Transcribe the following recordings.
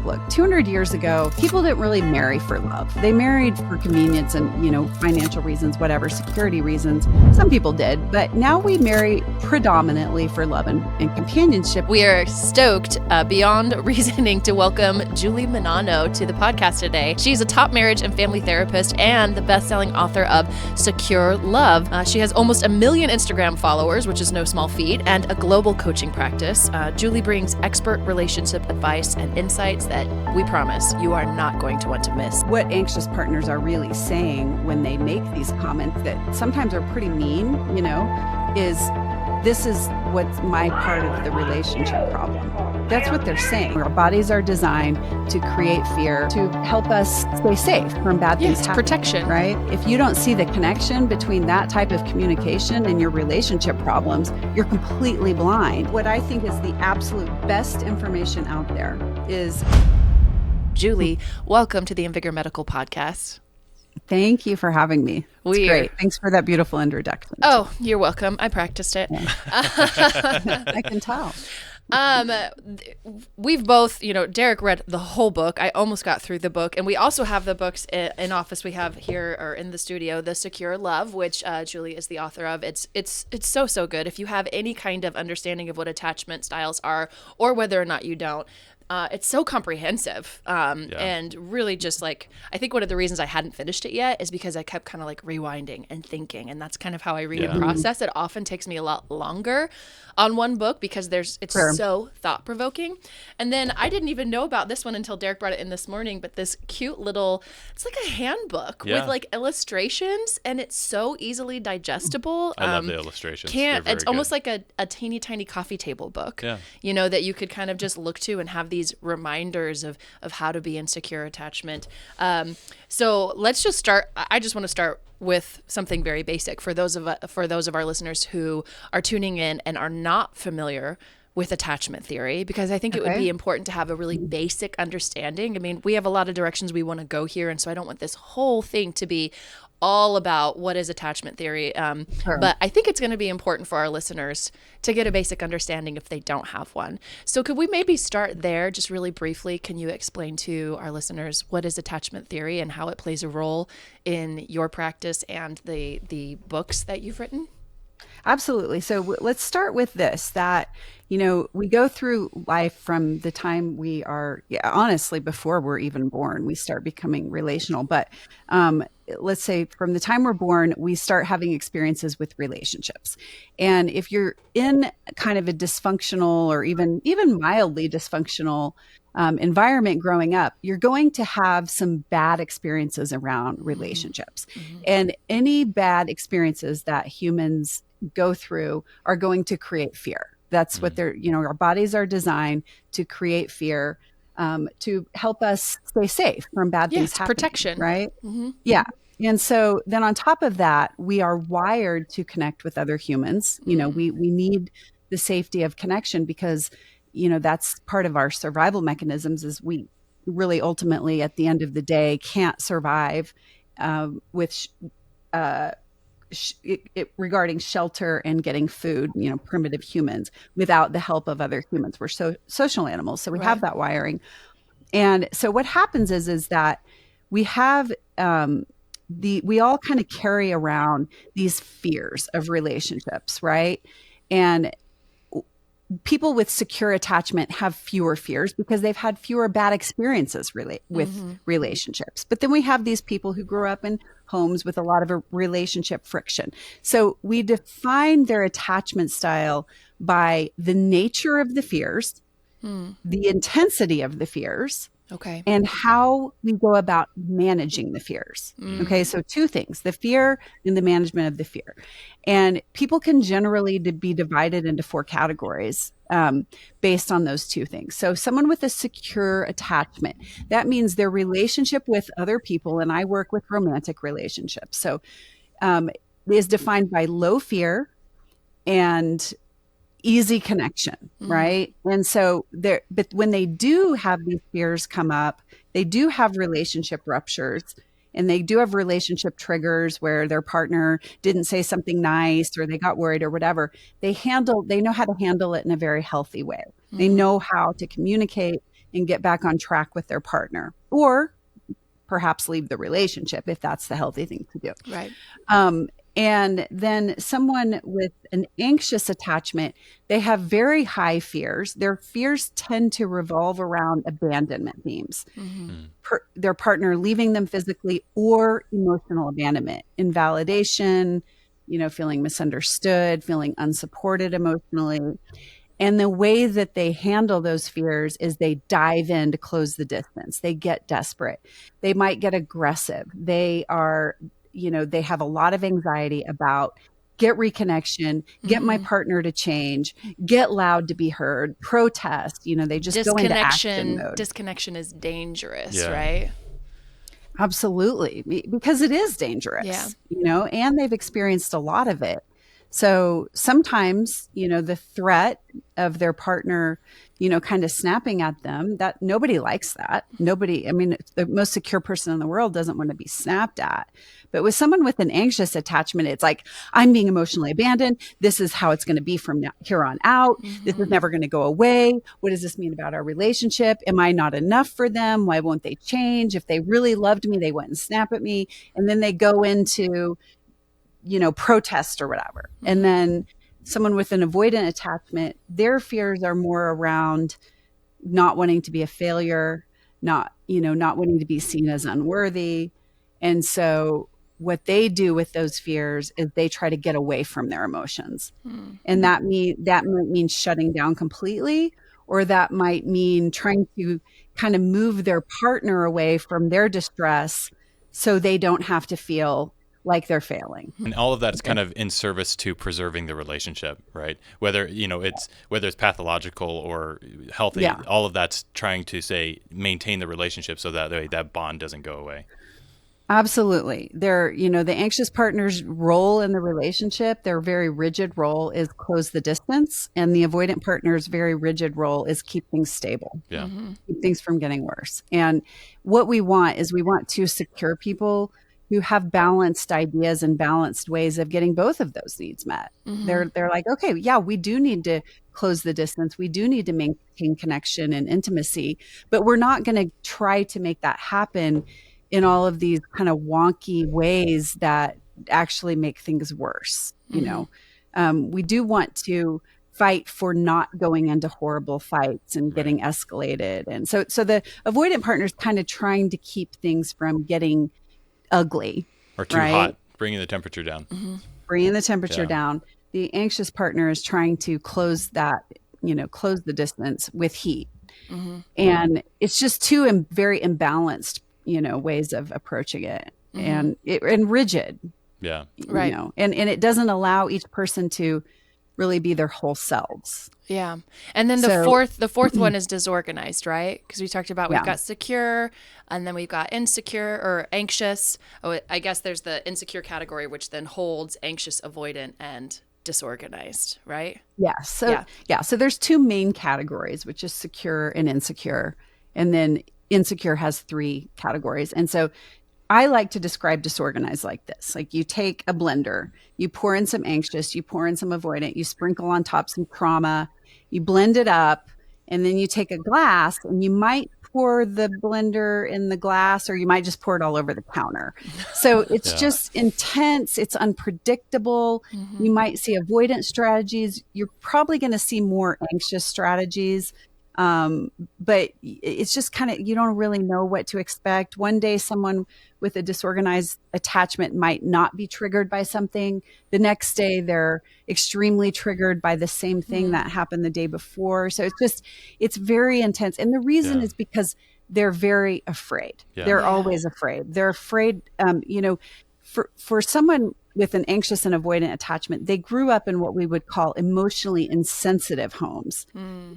love. Look, 200 years ago, people didn't really marry for love. They married for convenience and, financial reasons, whatever, security reasons. Some people did, but now we marry predominantly for love and companionship. We are stoked beyond reasoning to welcome Julie Menanno to the podcast today. She's a top marriage and family therapist and the best-selling author of Secure Love. She has almost 1 million Instagram followers, which is no small feat, and a global coaching practice. Julie brings expert relationship advice and insights that we promise you are not going to want to miss. What anxious partners are really saying when they make these comments that sometimes are pretty mean, is this is what's my part of the relationship problem. That's what they're saying. Our bodies are designed to create fear, to help us stay safe from bad things happening. Protection. Right? If you don't see the connection between that type of communication and your relationship problems, you're completely blind. What I think is the absolute best information out there is... Julie, welcome to the Invigor Medical Podcast. Thank you for having me. It's great. Thanks for that beautiful introduction. Oh, you're welcome. I practiced it. Yeah. I can tell. We've both, Derek read the whole book. I almost got through the book. And we also have the books in office we have here or in the studio, The Secure Love, which Julie is the author of. It's so good. If you have any kind of understanding of what attachment styles are or whether or not you don't, it's so comprehensive and really just I think one of the reasons I hadn't finished it yet is because I kept kind of rewinding and thinking, and that's kind of how I read and process. It often takes me a lot longer on one book because it's so thought-provoking. And then I didn't even know about this one until Derek brought it in this morning, but this cute little, it's like a handbook with illustrations, and it's so easily digestible. I love the illustrations. It's almost like a teeny tiny coffee table book, that you could kind of just look to and have these reminders of how to be in secure attachment. So let's just start. I just want to start with something very basic for those of our listeners who are tuning in and are not familiar with attachment theory, because I think it would be important to have a really basic understanding. I mean, we have a lot of directions we want to go here, and so I don't want this whole thing to be all about what is attachment theory. But I think it's going to be important for our listeners to get a basic understanding if they don't have one. So could we maybe start there just really briefly? Can you explain to our listeners what is attachment theory and how it plays a role in your practice and the books that you've written? Absolutely. So let's start with this, that, we go through life from the time we are, honestly, before we're even born, we start becoming relational. But let's say from the time we're born, we start having experiences with relationships. And if you're in kind of a dysfunctional or even mildly dysfunctional environment growing up, you're going to have some bad experiences around relationships. Mm-hmm. And any bad experiences that humans go through are going to create fear. That's what our bodies are designed to create fear, to help us stay safe from bad things happening. Protection. Right? Mm-hmm. Yeah. And so then on top of that, we are wired to connect with other humans. We need the safety of connection because, that's part of our survival mechanisms. Is we really ultimately at the end of the day can't survive with regarding shelter and getting food, primitive humans, without the help of other humans. We're social animals, so we have that wiring. And so what happens is that we have we all kind of carry around these fears of relationships, right? And people with secure attachment have fewer fears because they've had fewer bad experiences with relationships. But then we have these people who grew up in homes with a lot of relationship friction. So we define their attachment style by the nature of the fears, the intensity of the fears, and how we go about managing the fears. Okay, so two things, the fear and the management of the fear. And people can generally be divided into 4 categories based on those two things. So someone with a secure attachment, that means their relationship with other people, and I work with romantic relationships, so is defined by low fear and easy connection, right? And so but when they do have these fears come up, they do have relationship ruptures, and they do have relationship triggers where their partner didn't say something nice or they got worried or whatever. They know how to handle it in a very healthy way. They know how to communicate and get back on track with their partner, or perhaps leave the relationship if that's the healthy thing to do. Right. And then someone with an anxious attachment, they have very high fears. Their fears tend to revolve around abandonment themes. Their partner leaving them physically, or emotional abandonment, invalidation, feeling misunderstood, feeling unsupported emotionally. And the way that they handle those fears is they dive in to close the distance. They get desperate. They might get aggressive. They have a lot of anxiety about get reconnection, get my partner to change, get loud to be heard, protest. They just go into action mode. Disconnection is dangerous, right? Absolutely. Because it is dangerous, and they've experienced a lot of it. So sometimes, the threat of their partner, kind of snapping at them, that nobody likes that. The most secure person in the world doesn't want to be snapped at. But with someone with an anxious attachment, it's like, I'm being emotionally abandoned. This is how it's going to be from here on out. This is never going to go away. What does this mean about our relationship? Am I not enough for them? Why won't they change? If they really loved me, they wouldn't snap at me. And then they go into protest or whatever. And then someone with an avoidant attachment, their fears are more around not wanting to be a failure, not wanting to be seen as unworthy. And so what they do with those fears is they try to get away from their emotions. And that might mean shutting down completely, or that might mean trying to kind of move their partner away from their distress so they don't have to feel like they're failing. And all of that's kind of in service to preserving the relationship, right? Whether it's pathological or healthy, all of that's trying to maintain the relationship so that that bond doesn't go away. Absolutely. The anxious partner's role in the relationship, their very rigid role is close the distance, and the avoidant partner's very rigid role is keep things stable. Yeah. Keep things from getting worse. And what we want to secure people who have balanced ideas and balanced ways of getting both of those needs met. They're like, okay, yeah, we do need to close the distance. We do need to maintain connection and intimacy, but we're not going to try to make that happen in all of these kind of wonky ways that actually make things worse. We do want to fight for not going into horrible fights and getting escalated. And so the avoidant partner is kind of trying to keep things from getting ugly or too hot, bringing the temperature down. Bringing the temperature down. The anxious partner is trying to close the distance with heat. And it's just two very imbalanced, ways of approaching it, and rigid. Right. And it doesn't allow each person to really be their whole selves. Yeah. And then the fourth one is disorganized, right? Because we talked about we've got secure, and then we've got insecure or anxious. Oh, I guess there's the insecure category, which then holds anxious, avoidant, and disorganized, right? Yeah. So there's two main categories, which is secure and insecure. And then insecure has three categories. And so I like to describe disorganized like this. Like, you take a blender, you pour in some anxious, you pour in some avoidant, you sprinkle on top some trauma, you blend it up, and then you take a glass and you might pour the blender in the glass, or you might just pour it all over the counter. So it's just intense. It's unpredictable. You might see avoidant strategies. You're probably going to see more anxious strategies. But it's just kind of, you don't really know what to expect. One day, someone with a disorganized attachment might not be triggered by something. The next day, they're extremely triggered by the same thing that happened the day before. So it's very intense. And the reason is because they're very afraid. They're always afraid. They're afraid, for someone with an anxious and avoidant attachment, they grew up in what we would call emotionally insensitive homes.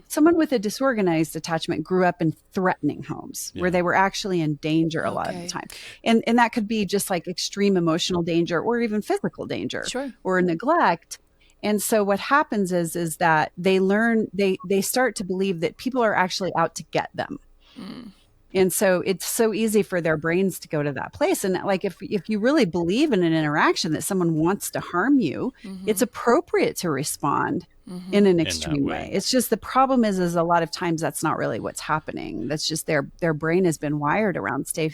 Someone with a disorganized attachment grew up in threatening homes where they were actually in danger a lot of the time. And that could be just like extreme emotional danger, or even physical danger, or neglect. And so what happens is that they start to believe that people are actually out to get them. And so it's so easy for their brains to go to that place. And like, if you really believe in an interaction that someone wants to harm you, it's appropriate to respond in an extreme way. It's just the problem is a lot of times that's not really what's happening. That's just their brain has been wired around stay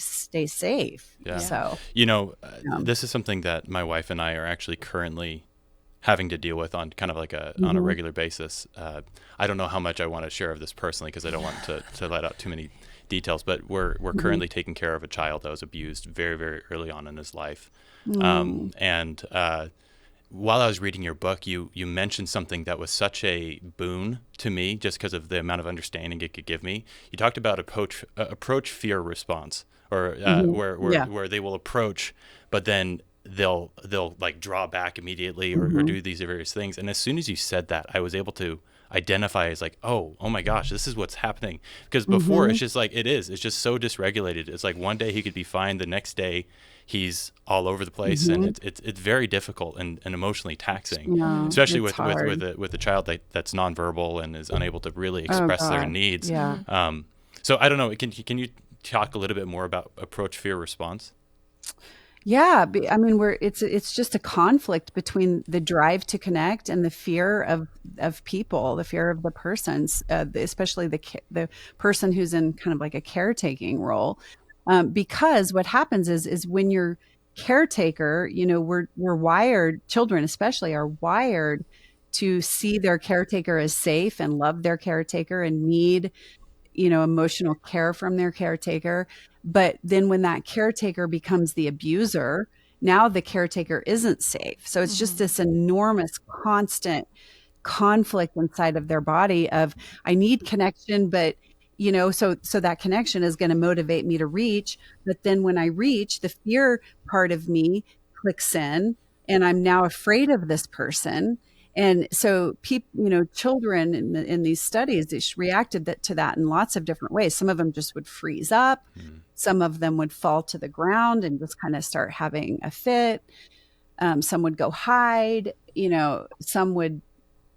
safe. Yeah. So, this is something that my wife and I are actually currently having to deal with on kind of like on a regular basis. I don't know how much I want to share of this personally because I don't want to let out too many details, but we're currently taking care of a child that was abused very, very early on in his life. While I was reading your book, you mentioned something that was such a boon to me just because of the amount of understanding it could give me. You talked about approach fear response, or where they will approach, but then they'll like draw back immediately or do these various things. And as soon as you said that, I was able to identify as like, oh my gosh, this is what's happening. Because before it's just like, it's just so dysregulated. It's like one day he could be fine, the next day he's all over the place, and it's very difficult and emotionally taxing, especially with a child that's nonverbal and is unable to really express their needs. So I don't know, can you talk a little bit more about approach fear response? Yeah, I mean, it's just a conflict between the drive to connect and the fear of people, the fear of the persons, especially the person who's in kind of like a caretaking role. Because what happens is when you're caretaker, we're wired, children especially are wired to see their caretaker as safe and love their caretaker and need, emotional care from their caretaker. But then when that caretaker becomes the abuser, now the caretaker isn't safe. So it's just this enormous constant conflict inside of their body of, I need connection, but so that connection is going to motivate me to reach. But then when I reach, the fear part of me clicks in and I'm now afraid of this person. And so people, children in these studies, they reacted to that in lots of different ways. Some of them just would freeze up. Some of them would fall to the ground and just kind of start having a fit. Some would go hide, some would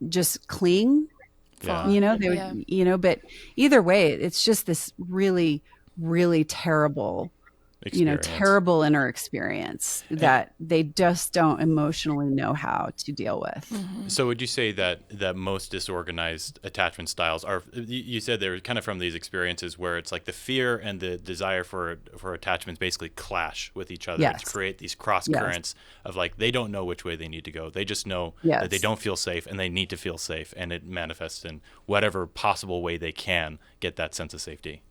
just cling. They would, but either way, it's just this really, really terrible, terrible inner experience that they just don't emotionally know how to deal with. So would you say that most disorganized attachment styles are, you said they're kind of from these experiences where it's like the fear and the desire for attachments basically clash with each other to create these cross currents of like, they don't know which way they need to go. They just know that they don't feel safe and they need to feel safe, and it manifests in whatever possible way they can get that sense of safety.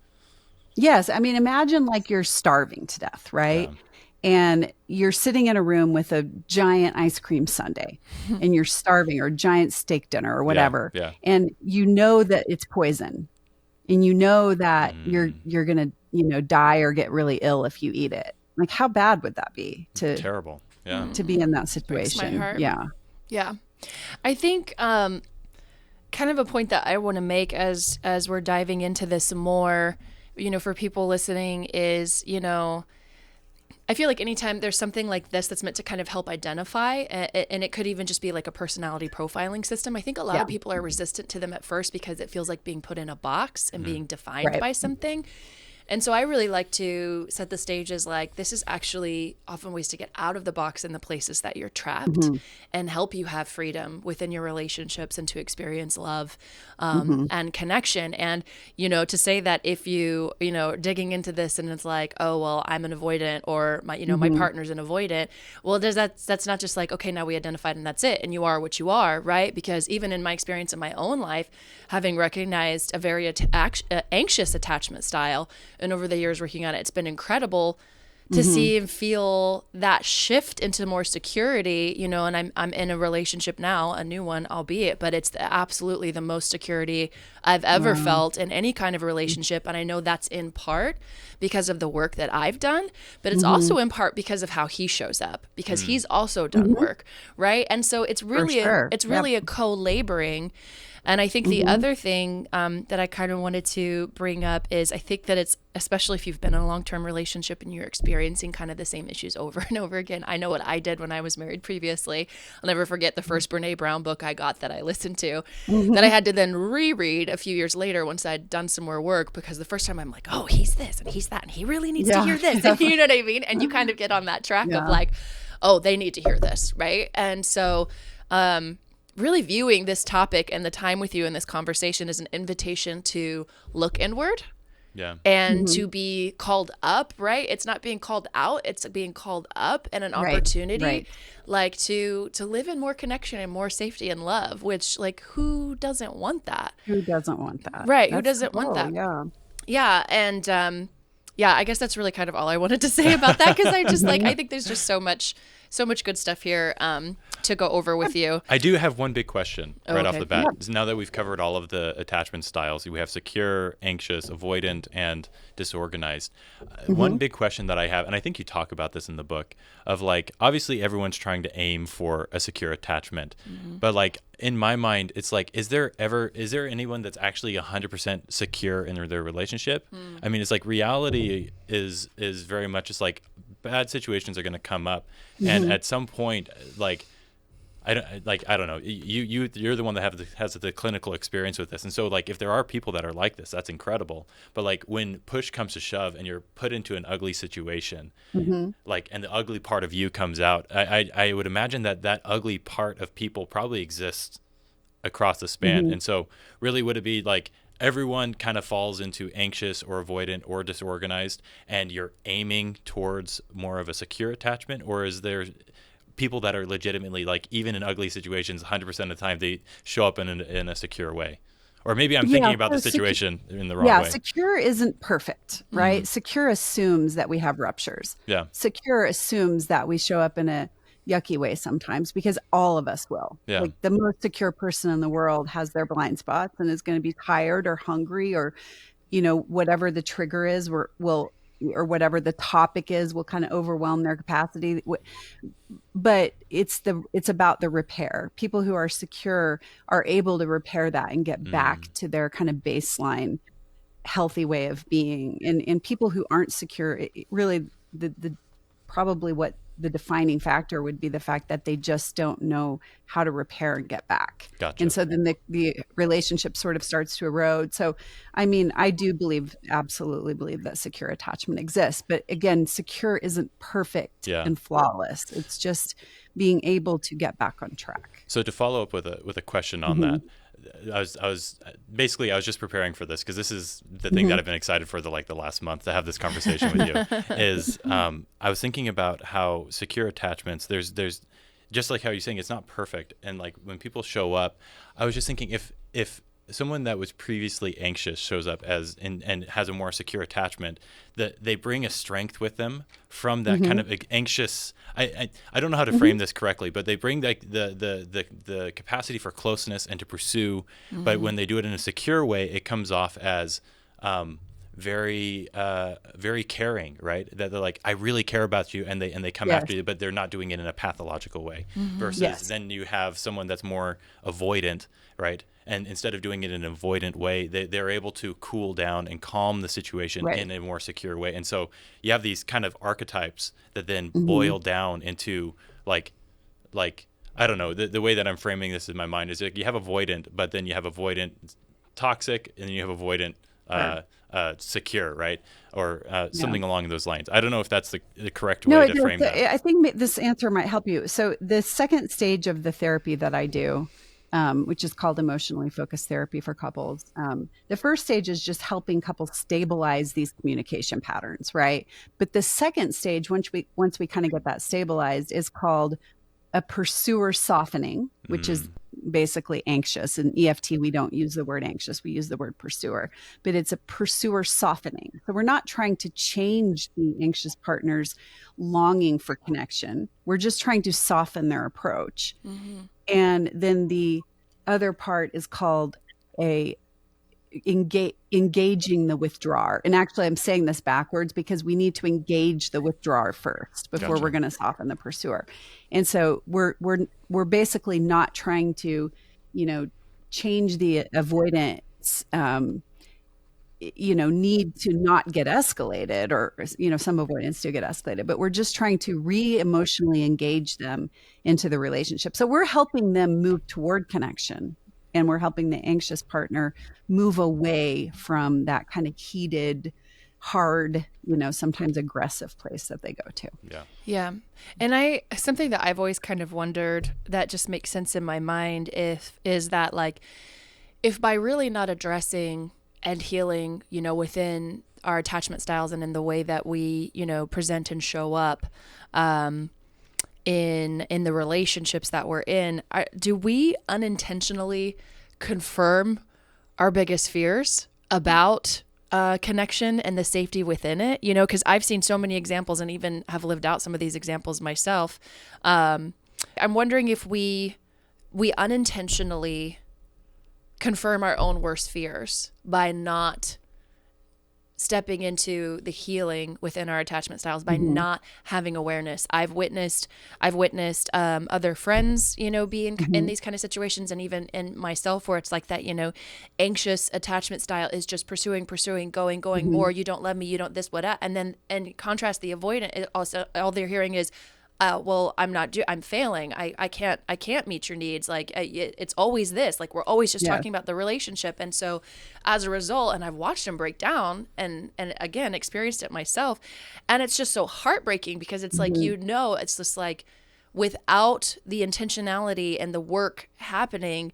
Yes. I mean, imagine like you're starving to death, right? Yeah. And you're sitting in a room with a giant ice cream sundae and you're starving, or a giant steak dinner or whatever. Yeah. And you know that it's poison, and you know that you're going to, die or get really ill if you eat it. Like, how bad would that be terrible. Yeah. To be in that situation? Breaks my heart. Yeah. Yeah. I think, kind of a point that I want to make as we're diving into this more, for people listening is, I feel like anytime there's something like this that's meant to kind of help identify, and it could even just be like a personality profiling system. I think a lot of people are resistant to them at first because it feels like being put in a box and being defined by something. And so I really like to set the stage as like, this is actually often ways to get out of the box in the places that you're trapped and help you have freedom within your relationships and to experience love and connection. And, to say that if you, digging into this and it's like, oh, well, I'm an avoidant, or my, my partner's an avoidant. Well, that's not just like, okay, now we identified and that's it. And you are what you are, right? Because even in my experience in my own life, having recognized a very anxious attachment style, and over the years working on it, it's been incredible to see and feel that shift into more security, and I'm in a relationship now, a new one, albeit, but it's absolutely the most security I've ever felt in any kind of relationship. And I know that's in part because of the work that I've done, but it's also in part because of how he shows up, because he's also done work, right? And so it's really, a co-laboring. And I think the other thing that I kind of wanted to bring up is, I think that it's, especially if you've been in a long-term relationship and you're experiencing kind of the same issues over and over again. I know what I did when I was married previously. I'll never forget the first Brene Brown book I got that I listened to that I had to then reread a few years later once I'd done some more work, because the first time I'm like, oh, he's this and he's that and he really needs to hear this. And you know what I mean? And you kind of get on that track of like, oh, they need to hear this, right? And so really viewing this topic and the time with you in this conversation as an invitation to look inward. Yeah. And to be called up, right? It's not being called out, it's being called up, and an opportunity like to live in more connection and more safety and love, which, like, who doesn't want that? Who doesn't want that? Right. Who doesn't want that? Yeah. Yeah. And yeah, I guess that's really kind of all I wanted to say about that, because I just like, I think there's just so much good stuff here to go over with you. I do have one big question right off the bat. Yeah. Now that we've covered all of the attachment styles, we have secure, anxious, avoidant, and disorganized. One big question that I have, and I think you talk about this in the book, of like, obviously everyone's trying to aim for a secure attachment, but like in my mind, it's like, is there anyone that's actually 100% secure in their relationship? I mean, it's like reality is very much just like bad situations are going to come up, and at some point, like, I don't know. You're the one that has the clinical experience with this, and so like if there are people that are like this, that's incredible. But like when push comes to shove, and you're put into an ugly situation, like, and the ugly part of you comes out, I would imagine that ugly part of people probably exists across the span, and so really would it be like everyone kind of falls into anxious or avoidant or disorganized, and you're aiming towards more of a secure attachment, or is there people that are legitimately, like, even in ugly situations, 100% of the time they show up in a secure way? Or maybe I'm thinking about the situation in the wrong way. Yeah, secure isn't perfect, right? Secure assumes that we have ruptures. Yeah. Secure assumes that we show up in a yucky way sometimes, because all of us will. Yeah. Like the most secure person in the world has their blind spots and is going to be tired or hungry, or, you know, whatever the trigger is, or whatever the topic is will kind of overwhelm their capacity. But it's about the repair. People who are secure are able to repair that and get back to their kind of baseline healthy way of being. And people who aren't secure, really the probably what the defining factor would be the fact that they just don't know how to repair and get back. Gotcha. And so then the relationship sort of starts to erode. So, I mean, I do absolutely believe that secure attachment exists. But again, secure isn't perfect and flawless. It's just being able to get back on track. So to follow up with a question on that, I was just preparing for this, because this is the thing that I've been excited for the last month to have this conversation with you. Is I was thinking about how secure attachments, there's just like how you're saying it's not perfect, and like when people show up, I was just thinking if someone that was previously anxious shows up and has a more secure attachment, that they bring a strength with them from that kind of anxious. I don't know how to frame this correctly, but they bring like the capacity for closeness and to pursue. But when they do it in a secure way, it comes off as very caring, right? That they're like, I really care about you, and they come after you, but they're not doing it in a pathological way. Versus then you have someone that's more avoidant, right? And instead of doing it in an avoidant way, they're able to cool down and calm the situation in a more secure way. And so you have these kind of archetypes that then boil down into like I don't know, the way that I'm framing this in my mind is like you have avoidant, but then you have avoidant toxic, and then you have avoidant secure, right? Or something along those lines. I don't know if that's the correct way to frame that. I think this answer might help you. So the second stage of the therapy that I do, which is called emotionally focused therapy for couples. The first stage is just helping couples stabilize these communication patterns, right? But the second stage, once we kind of get that stabilized, is called a pursuer softening, which is basically anxious. In EFT, we don't use the word anxious, we use the word pursuer, but it's a pursuer softening. So we're not trying to change the anxious partner's longing for connection. We're just trying to soften their approach. And then the other part is called engaging the withdrawer. And actually, I'm saying this backwards because we need to engage the withdrawer first before we're going to soften the pursuer. And so we're basically not trying to, change the avoidance, need to not get escalated, or, some avoidance to get escalated, but we're just trying to re-emotionally engage them into the relationship. So we're helping them move toward connection, and we're helping the anxious partner move away from that kind of heated, hard, sometimes aggressive place that they go to. Yeah. Yeah. And something that I've always kind of wondered that just makes sense in my mind is that like, if by really not addressing and healing, within our attachment styles and in the way that we, present and show up, in the relationships that we're in, do we unintentionally confirm our biggest fears about connection and the safety within it? Because I've seen so many examples and even have lived out some of these examples myself. I'm wondering if we unintentionally confirm our own worst fears by not stepping into the healing within our attachment styles, by not having awareness. I've witnessed other friends, be in these kind of situations, and even in myself, where it's like that, anxious attachment style is just pursuing, going more. You don't love me. You don't this, what, and contrast the avoidant. It also, all they're hearing is, well, I'm failing. I can't meet your needs. Like it's always this, like we're always just talking about the relationship. And so as a result, and I've watched them break down and again, experienced it myself. And it's just so heartbreaking because it's like, it's just like without the intentionality and the work happening,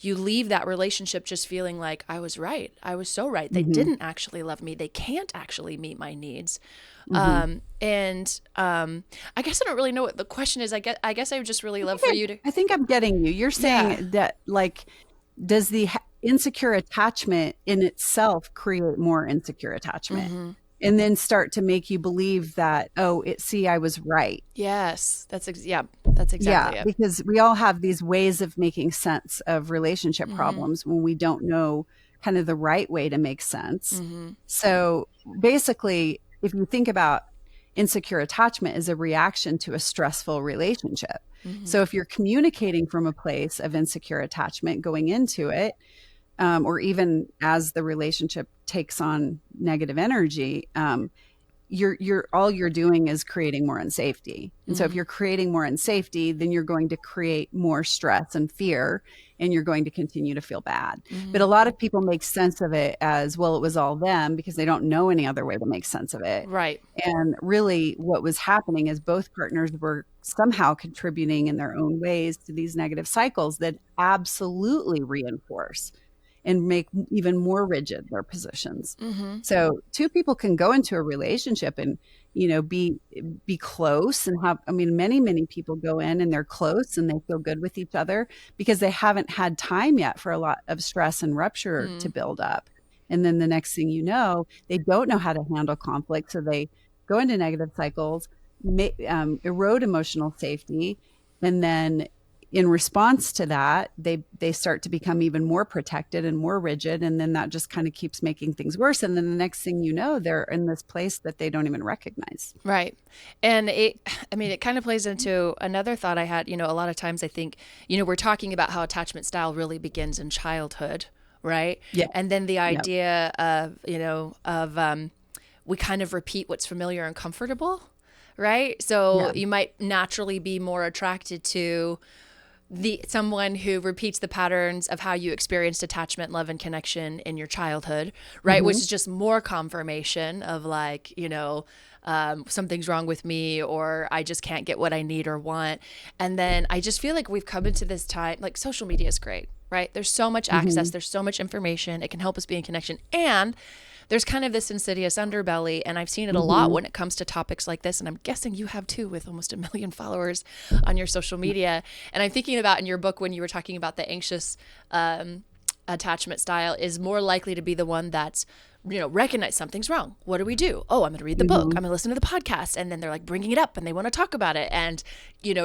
you leave that relationship just feeling like I was right. I was so right. They didn't actually love me. They can't actually meet my needs. I guess I don't really know what the question is. I guess I would just really love for you to. I think I'm getting you. You're saying that, like, does the insecure attachment in itself create more insecure attachment? And then start to make you believe that, I was right. Yes, that's exactly it. Because we all have these ways of making sense of relationship problems when we don't know kind of the right way to make sense. So basically, if you think about insecure attachment as a reaction to a stressful relationship. So if you're communicating from a place of insecure attachment going into it, or even as the relationship takes on negative energy, all you're doing is creating more unsafety. And so if you're creating more unsafety, then you're going to create more stress and fear, and you're going to continue to feel bad. But a lot of people make sense of it as, well, it was all them, because they don't know any other way to make sense of it. Right. And really what was happening is both partners were somehow contributing in their own ways to these negative cycles that absolutely reinforce and make even more rigid their positions. So two people can go into a relationship and, be close and have, many people go in and they're close and they feel good with each other because they haven't had time yet for a lot of stress and rupture to build up. And then the next thing you know, they don't know how to handle conflict. So they go into negative cycles, erode emotional safety. And then in response to that, they start to become even more protected and more rigid. And then that just kind of keeps making things worse. And then the next thing you know, they're in this place that they don't even recognize. Right. And it kind of plays into another thought I had. A lot of times I think, we're talking about how attachment style really begins in childhood, right? Yeah. And then the idea of, we kind of repeat what's familiar and comfortable, right? So you might naturally be more attracted to someone who repeats the patterns of how you experienced attachment, love, and connection in your childhood, right? Which is just more confirmation of like, something's wrong with me, or I just can't get what I need or want. And then I just feel like we've come into this time, like social media is great, right? There's so much access. There's so much information. It can help us be in connection. And there's kind of this insidious underbelly, and I've seen it a lot when it comes to topics like this, and I'm guessing you have too, with almost 1 million followers on your social media. And I'm thinking about in your book when you were talking about the anxious attachment style is more likely to be the one that's, recognize something's wrong. What do we do? Oh, I'm going to read the book. I'm going to listen to the podcast. And then they're like bringing it up and they want to talk about it, and,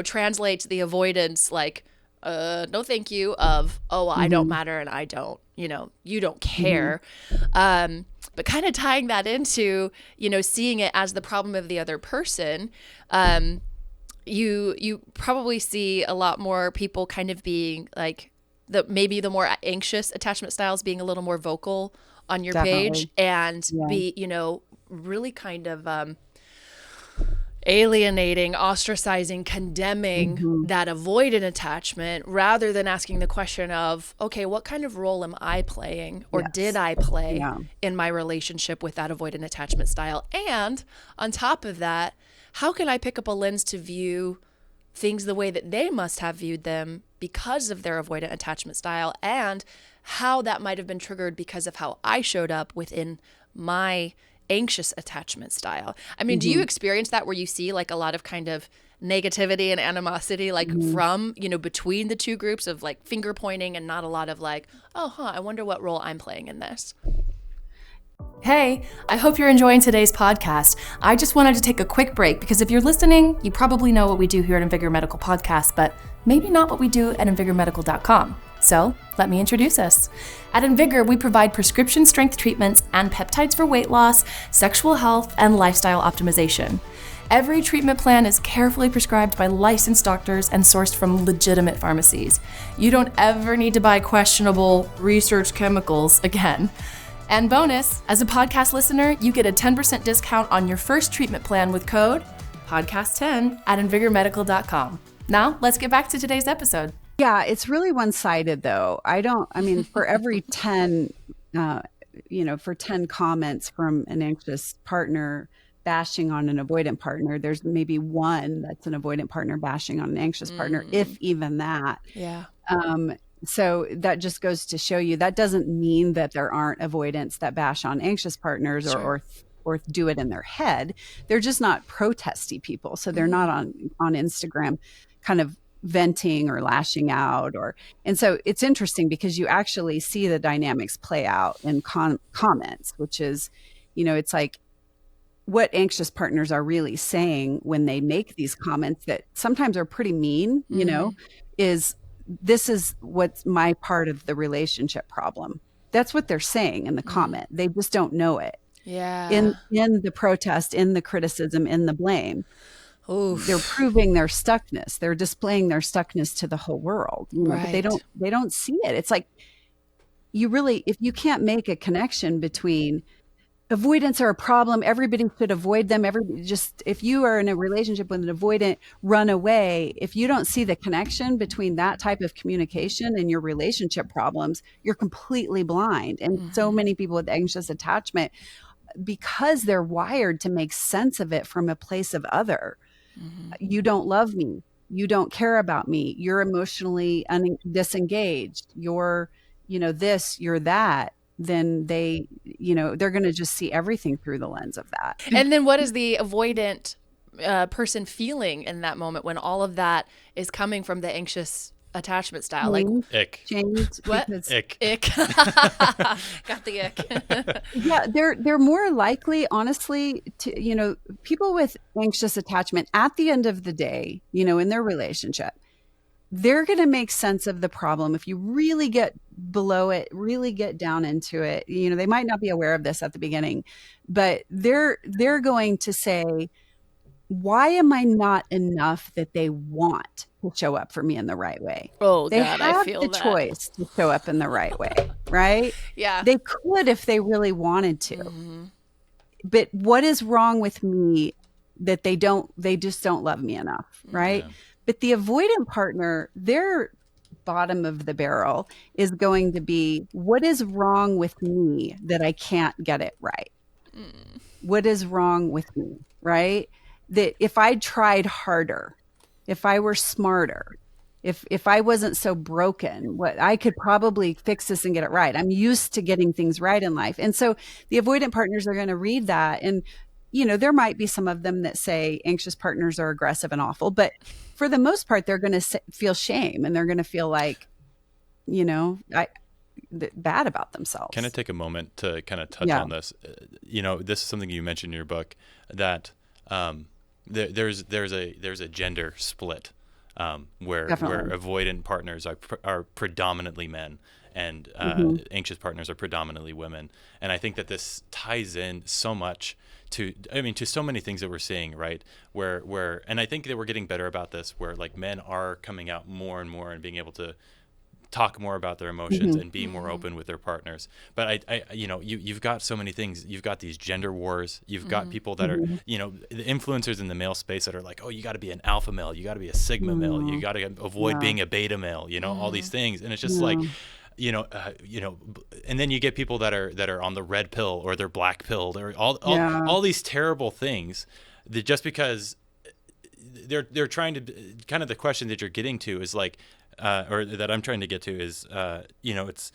translate the avoidance like, no, thank you, of, oh, well, I don't matter and I don't, you don't care. But kind of tying that into, seeing it as the problem of the other person, you probably see a lot more people kind of being like maybe the more anxious attachment styles being a little more vocal on your page, and be, really kind of alienating, ostracizing, condemning that avoidant attachment, rather than asking the question of, okay, what kind of role am I playing, or did I play in my relationship with that avoidant attachment style? And on top of that, how can I pick up a lens to view things the way that they must have viewed them because of their avoidant attachment style, and how that might have been triggered because of how I showed up within my anxious attachment style. I mean, do you experience that where you see like a lot of kind of negativity and animosity, like from, between the two groups of like finger pointing, and not a lot of like, I wonder what role I'm playing in this? Hey, I hope you're enjoying today's podcast. I just wanted to take a quick break because if you're listening, you probably know what we do here at Invigor Medical Podcast, but maybe not what we do at invigormedical.com. So let me introduce us. At Invigor, we provide prescription strength treatments and peptides for weight loss, sexual health, and lifestyle optimization. Every treatment plan is carefully prescribed by licensed doctors and sourced from legitimate pharmacies. You don't ever need to buy questionable research chemicals again. And bonus, as a podcast listener, you get a 10% discount on your first treatment plan with code podcast10 at invigormedical.com. Now, let's get back to today's episode. Yeah, it's really one-sided though. For every 10, for 10 comments from an anxious partner bashing on an avoidant partner, there's maybe one that's an avoidant partner bashing on an anxious partner, if even that. Yeah. So that just goes to show you that doesn't mean that there aren't avoidants that bash on anxious partners or do it in their head. They're just not protesty people. So they're not on Instagram kind of venting or lashing out, and so it's interesting because you actually see the dynamics play out in comments, which is, it's like what anxious partners are really saying when they make these comments that sometimes are pretty mean, is this is what's my part of the relationship problem. That's what they're saying in the comment. They just don't know it. Yeah. In the protest, in the criticism, in the blame. Oof. They're proving their stuckness. They're displaying their stuckness to the whole world. But they don't see it. It's like if you can't make a connection between avoidants are a problem, everybody should avoid them. If you are in a relationship with an avoidant, run away. If you don't see the connection between that type of communication and your relationship problems, you're completely blind. And so many people with anxious attachment, because they're wired to make sense of it from a place of other. You don't love me. You don't care about me. You're emotionally disengaged. You're, this, you're that. Then they're going to just see everything through the lens of that. And then what is the avoidant person feeling in that moment when all of that is coming from the anxious attachment style? Like ick. What? Ick. Got the ick. Yeah, they're more likely, honestly, to, people with anxious attachment at the end of the day, in their relationship, they're going to make sense of the problem. If you really get below it, really get down into it, they might not be aware of this at the beginning, but they're going to say, why am I not enough that they want to show up for me in the right way? Oh, they God, have I feel the that. choice to show up in the right way, right? Yeah. They could if they really wanted to. But what is wrong with me that they just don't love me enough, right? Yeah. But the avoidant partner, their bottom of the barrel is going to be, what is wrong with me that I can't get it right? What is wrong with me, right? That if I tried harder, if I were smarter, if I wasn't so broken, I could probably fix this and get it right. I'm used to getting things right in life. And so the avoidant partners are going to read that. And, there might be some of them that say anxious partners are aggressive and awful, but for the most part, they're going to feel shame and they're going to feel like, bad about themselves. Can I take a moment to kind of touch on this? This is something you mentioned in your book that there's a gender split where avoidant partners are predominantly men and anxious partners are predominantly women. And I think that this ties in so much to so many things that we're seeing, right? And I think that we're getting better about this, where like men are coming out more and more and being able to talk more about their emotions and be more open with their partners. But you've got so many things. You've got these gender wars. You've got people that are, the influencers in the male space that are like, oh, you got to be an alpha male. You got to be a sigma male. You got to avoid being a beta male, all these things. And it's just like, and then you get people that are on the red pill or they're black pilled or all these terrible things that just because they're trying to, kind of the question that you're getting to is like, or that I'm trying to get to is, it's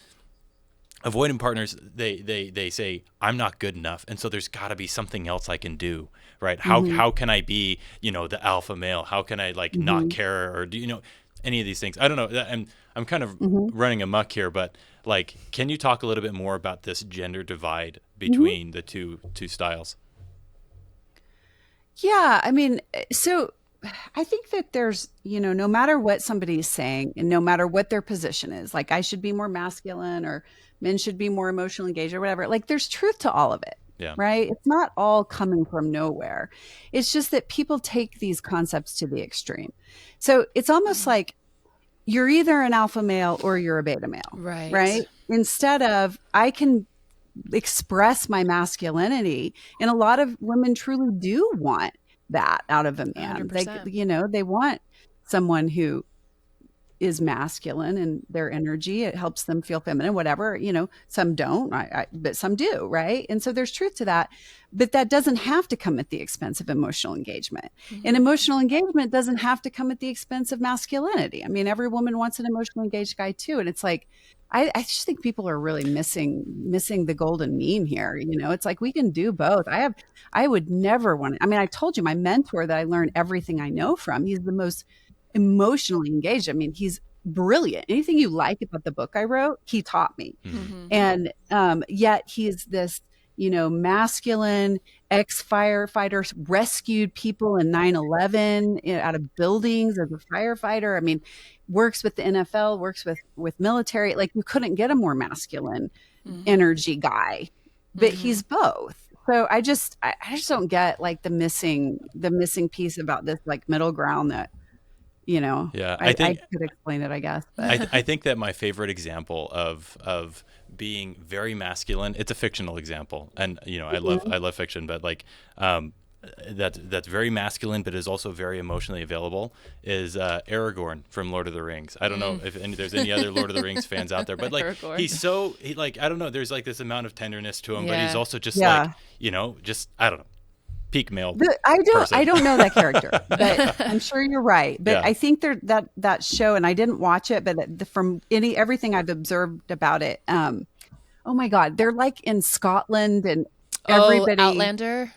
avoidant partners. They say, I'm not good enough. And so there's gotta be something else I can do, right? How can I be, the alpha male? How can I not care or do, any of these things? I don't know. I'm kind of running amok here, but like, can you talk a little bit more about this gender divide between the two styles? Yeah. I mean, so I think that there's, no matter what somebody's saying and no matter what their position is, like I should be more masculine or men should be more emotionally engaged or whatever, like there's truth to all of it. Yeah. Right. It's not all coming from nowhere. It's just that people take these concepts to the extreme. So it's almost like you're either an alpha male or you're a beta male. Right. Right. Instead of I can express my masculinity. And a lot of women truly do want that out of a man. 100%. They want someone who is masculine and their energy, it helps them feel feminine, whatever, some don't, but some do. Right. And so there's truth to that, but that doesn't have to come at the expense of emotional engagement. And emotional engagement doesn't have to come at the expense of masculinity. I mean, every woman wants an emotionally engaged guy too. And it's like, I just think people are really missing the golden mean here. It's like we can do both. I would never want to. I mean, I told you my mentor that I learned everything I know from. He's the most emotionally engaged. I mean, he's brilliant. Anything you like about the book I wrote, he taught me. And yet he's this, masculine ex-firefighter, rescued people in 9/11 out of buildings as a firefighter. I mean, works with the NFL, works with military. Like you couldn't get a more masculine energy guy, but he's both. So I just don't get like the missing piece about this like middle ground that, Yeah, I could explain it, I guess. But. I think that my favorite example of being very masculine, it's a fictional example, and I love fiction, but like that's very masculine, but is also very emotionally available. Is Aragorn from Lord of the Rings? I don't know if there's any other Lord of the Rings fans out there, but like he like I don't know. There's like this amount of tenderness to him, but he's also just like just I don't know. Peak male. I don't know that character, but I'm sure you're right. But I think that show, and I didn't watch it, but from everything I've observed about it, oh my God, they're like in Scotland and everybody. Outlander.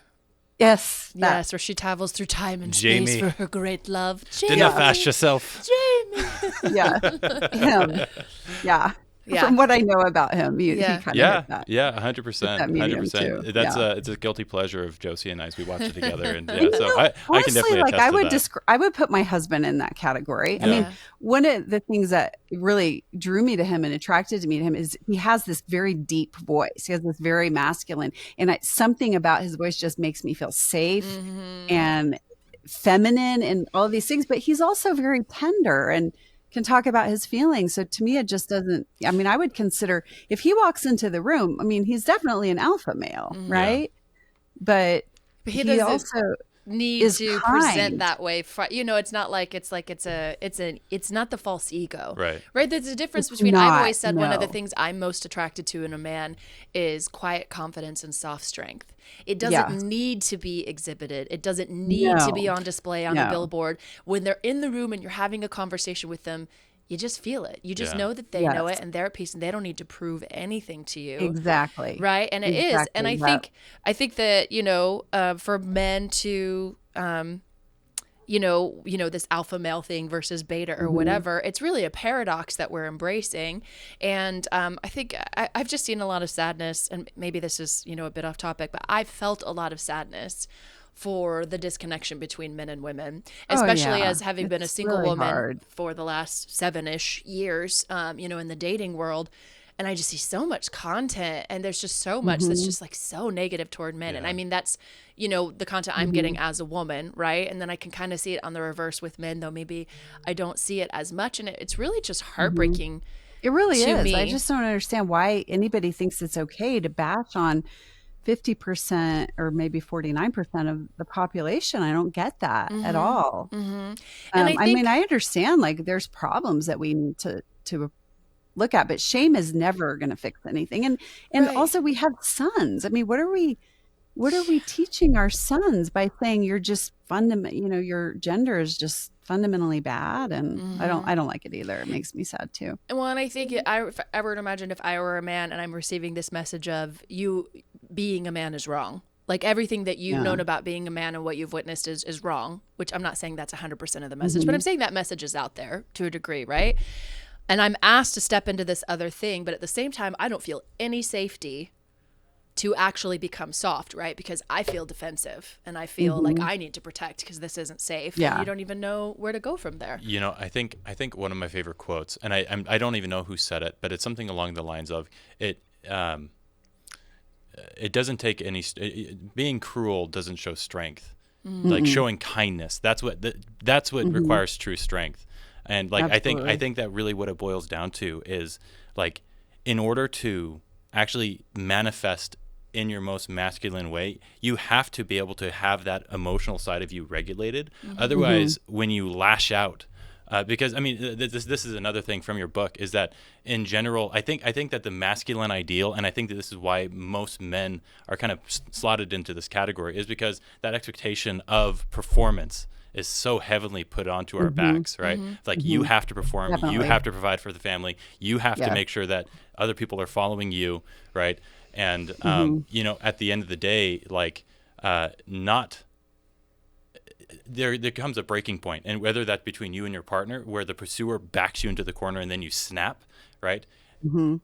Yes, where she travels through time and space for her great love. Jamie. Didn't fast yourself. Jamie. Him. Yeah. From what I know about him, he kind of did that. 100%. That's it's a guilty pleasure of Josie and I as we watch it together, and so I can definitely attest to that. I would put my husband in that category. I mean, one of the things that really drew me to him and attracted me to him is he has this very deep voice. He has this very masculine, and something about his voice just makes me feel safe and feminine and all of these things. But he's also very tender and can talk about his feelings. So to me, it just doesn't, I mean, I would consider if he walks into the room, I mean, he's definitely an alpha male, right? But he also need to present that way. It's not like it's not the false ego, right? There's a difference between, I've always said one of the things I'm most attracted to in a man is quiet confidence and soft strength. It doesn't need to be exhibited. It doesn't need to be on display on a billboard. When they're in the room and you're having a conversation with them, you just feel it. You just know that they know it and they're at peace and they don't need to prove anything to you. Exactly. Right. And it is. And I think that, for men to, this alpha male thing versus beta or whatever, it's really a paradox that we're embracing. And I think I've just seen a lot of sadness, and maybe this is, a bit off topic, but I've felt a lot of sadness for the disconnection between men and women, especially as having been a single really woman for the last 7-ish years, in the dating world. And I just see so much content, and there's just so much that's just like so negative toward men. And I mean, that's, the content I'm getting as a woman, right? And then I can kind of see it on the reverse with men, though maybe I don't see it as much. And it's really just heartbreaking It really to is. me. I just don't understand why anybody thinks it's okay to bash on 50% or maybe 49% of the population. I don't get that at all. And I mean, I understand like there's problems that we need to look at, but shame is never going to fix anything. And Right. also we have sons. I mean, what are we teaching our sons by saying you're just your gender is just fundamentally bad? And I don't like it either. It makes me sad too. Well, and I think if I were to imagine if I were a man and I'm receiving this message of you being a man is wrong. Like everything that you've known about being a man and what you've witnessed is wrong, which I'm not saying that's 100% of the message, but I'm saying that message is out there to a degree, right? And I'm asked to step into this other thing, but at the same time, I don't feel any safety to actually become soft, right? Because I feel defensive and I feel like I need to protect because this isn't safe. Yeah. And you don't even know where to go from there. You know, I think one of my favorite quotes, and I don't even know who said it, but it's something along the lines of it doesn't take any being cruel doesn't show strength. Like showing kindness, that's what requires true strength. And like Absolutely. I think that really what it boils down to is like in order to actually manifest in your most masculine way, you have to be able to have that emotional side of you regulated. Otherwise, when you lash out, because I mean, this is another thing from your book is that in general, I think that the masculine ideal, and I think that this is why most men are kind of slotted into this category, is because that expectation of performance is so heavily put onto our backs, right? It's like you have to perform, Definitely. you have to provide for the family, you have to Yeah. make sure that other people are following you, right? And you know, at the end of the day, like there comes a breaking point, and whether that's between you and your partner, where the pursuer backs you into the corner and then you snap, right?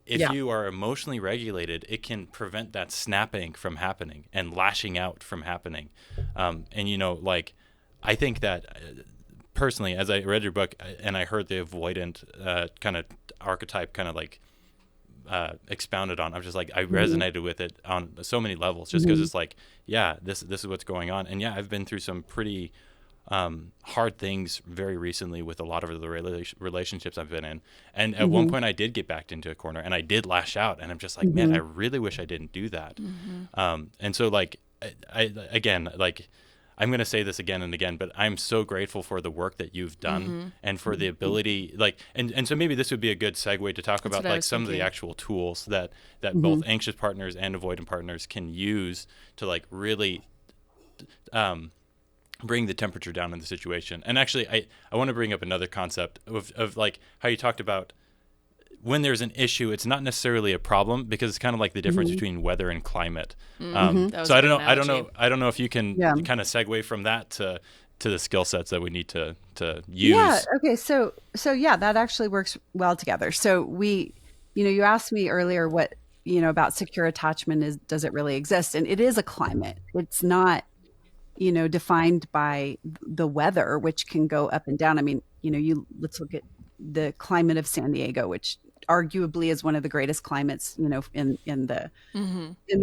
If you are emotionally regulated, it can prevent that snapping from happening and lashing out from happening. And you know, like I think that personally, as I read your book and I heard the avoidant kind of archetype kind of like expounded on, I'm just like I resonated with it on so many levels, just because it's like, yeah, this is what's going on. And yeah, I've been through some pretty hard things very recently with a lot of the relationships I've been in. And at one point I did get backed into a corner and I did lash out, and I'm just like, man, I really wish I didn't do that. And so like, I again, like I'm going to say this again and again, but I'm so grateful for the work that you've done and for the ability, like, and so maybe this would be a good segue to talk about like some of the actual tools that both anxious partners and avoidant partners can use to like really bring the temperature down in the situation. And actually, I want to bring up another concept of like how you talked about when there's an issue, it's not necessarily a problem, because it's kind of like the difference between weather and climate. So I don't know if you can kind of segue from that to the skill sets that we need to use. Yeah. Okay. So yeah, that actually works well together. So you asked me earlier what, about secure attachment does it really exist? And it is a climate. It's not, defined by the weather, which can go up and down. I mean, let's look at the climate of San Diego, which arguably is one of the greatest climates, in the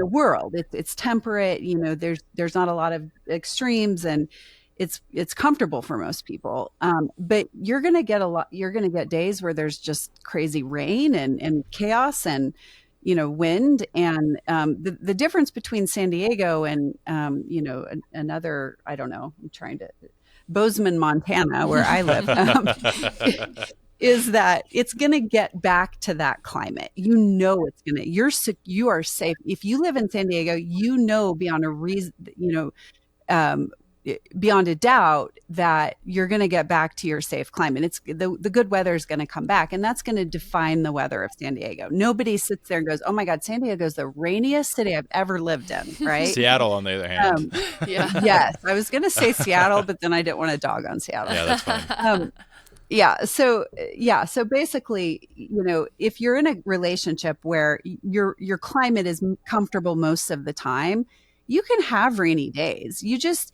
world. It's temperate, there's not a lot of extremes, and it's comfortable for most people. But you're going to get days where there's just crazy rain and chaos and, wind. And the difference between San Diego and, another, I don't know, I'm trying to, Bozeman, Montana, where I live, is that it's going to get back to that climate. You are safe. If you live in San Diego, beyond a reason, beyond a doubt that you're going to get back to your safe climate. It's the good weather is going to come back, and that's going to define the weather of San Diego. Nobody sits there and goes, "Oh my God, San Diego is the rainiest city I've ever lived in." Right? Seattle, on the other hand, yes, I was going to say Seattle, but then I didn't want to dog on Seattle. Yeah, that's fine. So basically, if you're in a relationship where your climate is comfortable most of the time, you can have rainy days. You just,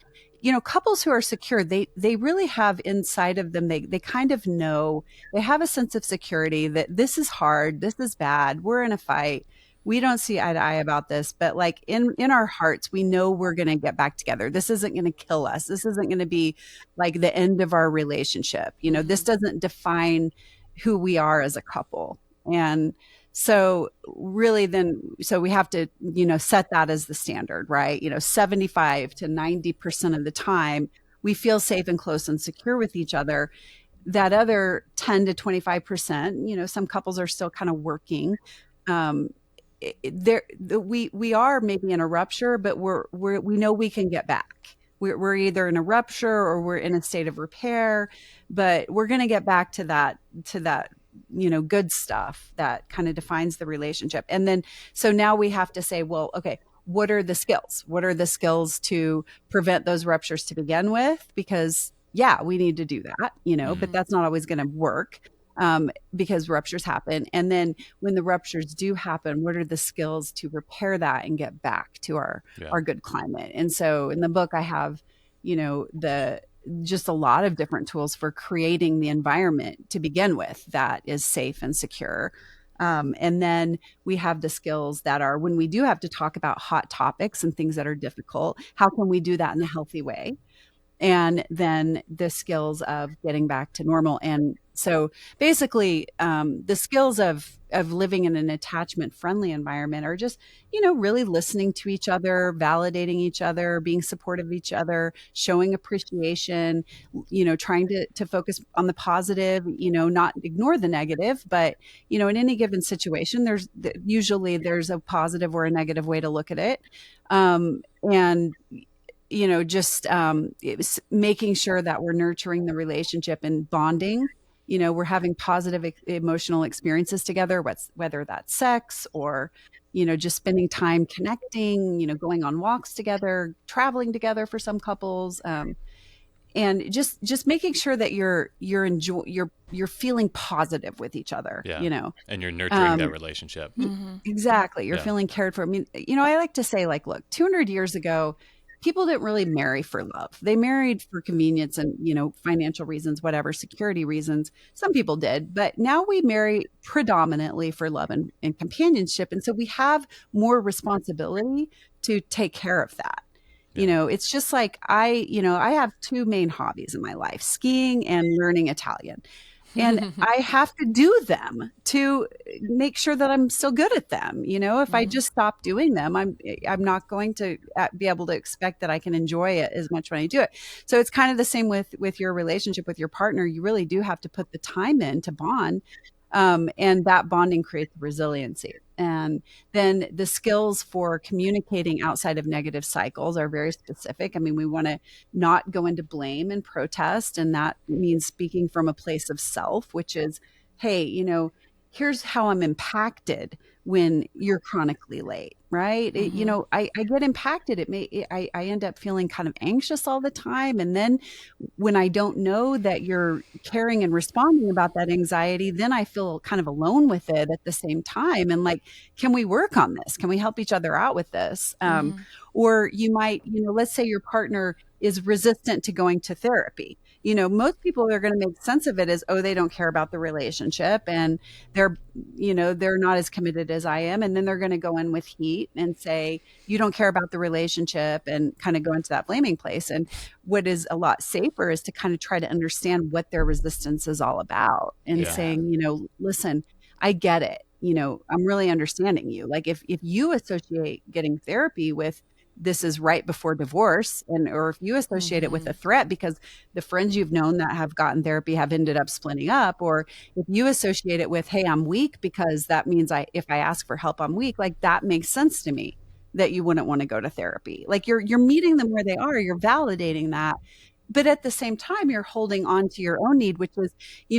couples who are secure, they really have inside of them, they kind of know, they have a sense of security that this is hard, this is bad, we're in a fight, we don't see eye to eye about this, but like in our hearts, we know we're going to get back together. This isn't going to kill us. This isn't going to be like the end of our relationship. This doesn't define who we are as a couple. And so really so we have to, set that as the standard, right? 75 to 90% of the time we feel safe and close and secure with each other. That other 10 to 25%, some couples are still kind of working. We are maybe in a rupture, but we know we can get back. We're either in a rupture or we're in a state of repair, but we're going to get back to that good stuff that kind of defines the relationship. And then, so now we have to say, well, okay, what are the skills? What are the skills to prevent those ruptures to begin with? Because we need to do that, but that's not always going to work. Because ruptures happen. And then when the ruptures do happen, what are the skills to repair that and get back to our good climate? And so in the book, I have, just a lot of different tools for creating the environment to begin with that is safe and secure. And then we have the skills that are, when we do have to talk about hot topics and things that are difficult, how can we do that in a healthy way? And then the skills of getting back to normal. And so basically, the skills of living in an attachment-friendly environment are just, really listening to each other, validating each other, being supportive of each other, showing appreciation, trying to focus on the positive, not ignore the negative. But, in any given situation, there's a positive or a negative way to look at it. And just making sure that we're nurturing the relationship and bonding. We're having positive emotional experiences together, whether that's sex or, just spending time connecting, going on walks together, traveling together for some couples. And just making sure that you're feeling positive with each other, and you're nurturing that relationship. Exactly. You're feeling cared for. I mean, I like to say, like, look, 200 years ago, people didn't really marry for love. They married for convenience and, financial reasons, whatever, security reasons. Some people did, but now we marry predominantly for love and companionship. And so we have more responsibility to take care of that. It's just like I have two main hobbies in my life, skiing and learning Italian. And I have to do them to make sure that I'm still good at them. If I just stop doing them, I'm not going to be able to expect that I can enjoy it as much when I do it. So it's kind of the same with your relationship with your partner. You really do have to put the time in to bond. And that bonding creates resiliency. And then the skills for communicating outside of negative cycles are very specific. I mean, we want to not go into blame and protest. And that means speaking from a place of self, which is, hey, here's how I'm impacted when you're chronically late, right? I get impacted. I end up feeling kind of anxious all the time. And then when I don't know that you're caring and responding about that anxiety, then I feel kind of alone with it at the same time. And like, can we work on this? Can we help each other out with this? Or you might, let's say your partner is resistant to going to therapy. Most people are going to make sense of it as, oh, they don't care about the relationship and they're not as committed as I am. And then they're going to go in with heat and say, you don't care about the relationship, and kind of go into that blaming place. And what is a lot safer is to kind of try to understand what their resistance is all about and saying, listen, I get it. I'm really understanding you. Like if you associate getting therapy with this is right before divorce, or if you associate it with a threat because the friends you've known that have gotten therapy have ended up splitting up, or if you associate it with, hey, I'm weak because that means if I ask for help, I'm weak, like that makes sense to me that you wouldn't want to go to therapy. Like you're meeting them where they are, you're validating that. But at the same time, you're holding on to your own need, which is,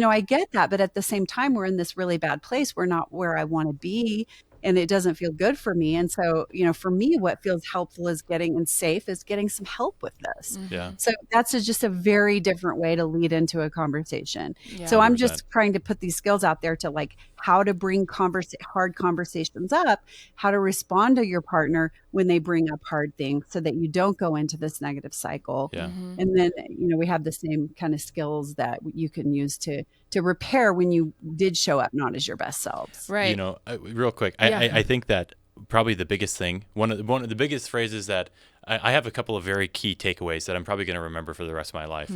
I get that. But at the same time, we're in this really bad place. We're not where I want to be. And it doesn't feel good for me. And so, for me, what feels helpful is getting some help with this. Yeah. So that's just a very different way to lead into a conversation. Yeah. So I'm just trying to put these skills out there to like how to bring hard conversations up, how to respond to your partner when they bring up hard things so that you don't go into this negative cycle. Yeah. And then, we have the same kind of skills that you can use to repair when you did show up not as your best selves. Right. Real quick, I think that probably the biggest thing, one of the biggest phrases that I have a couple of very key takeaways that I'm probably going to remember for the rest of my life.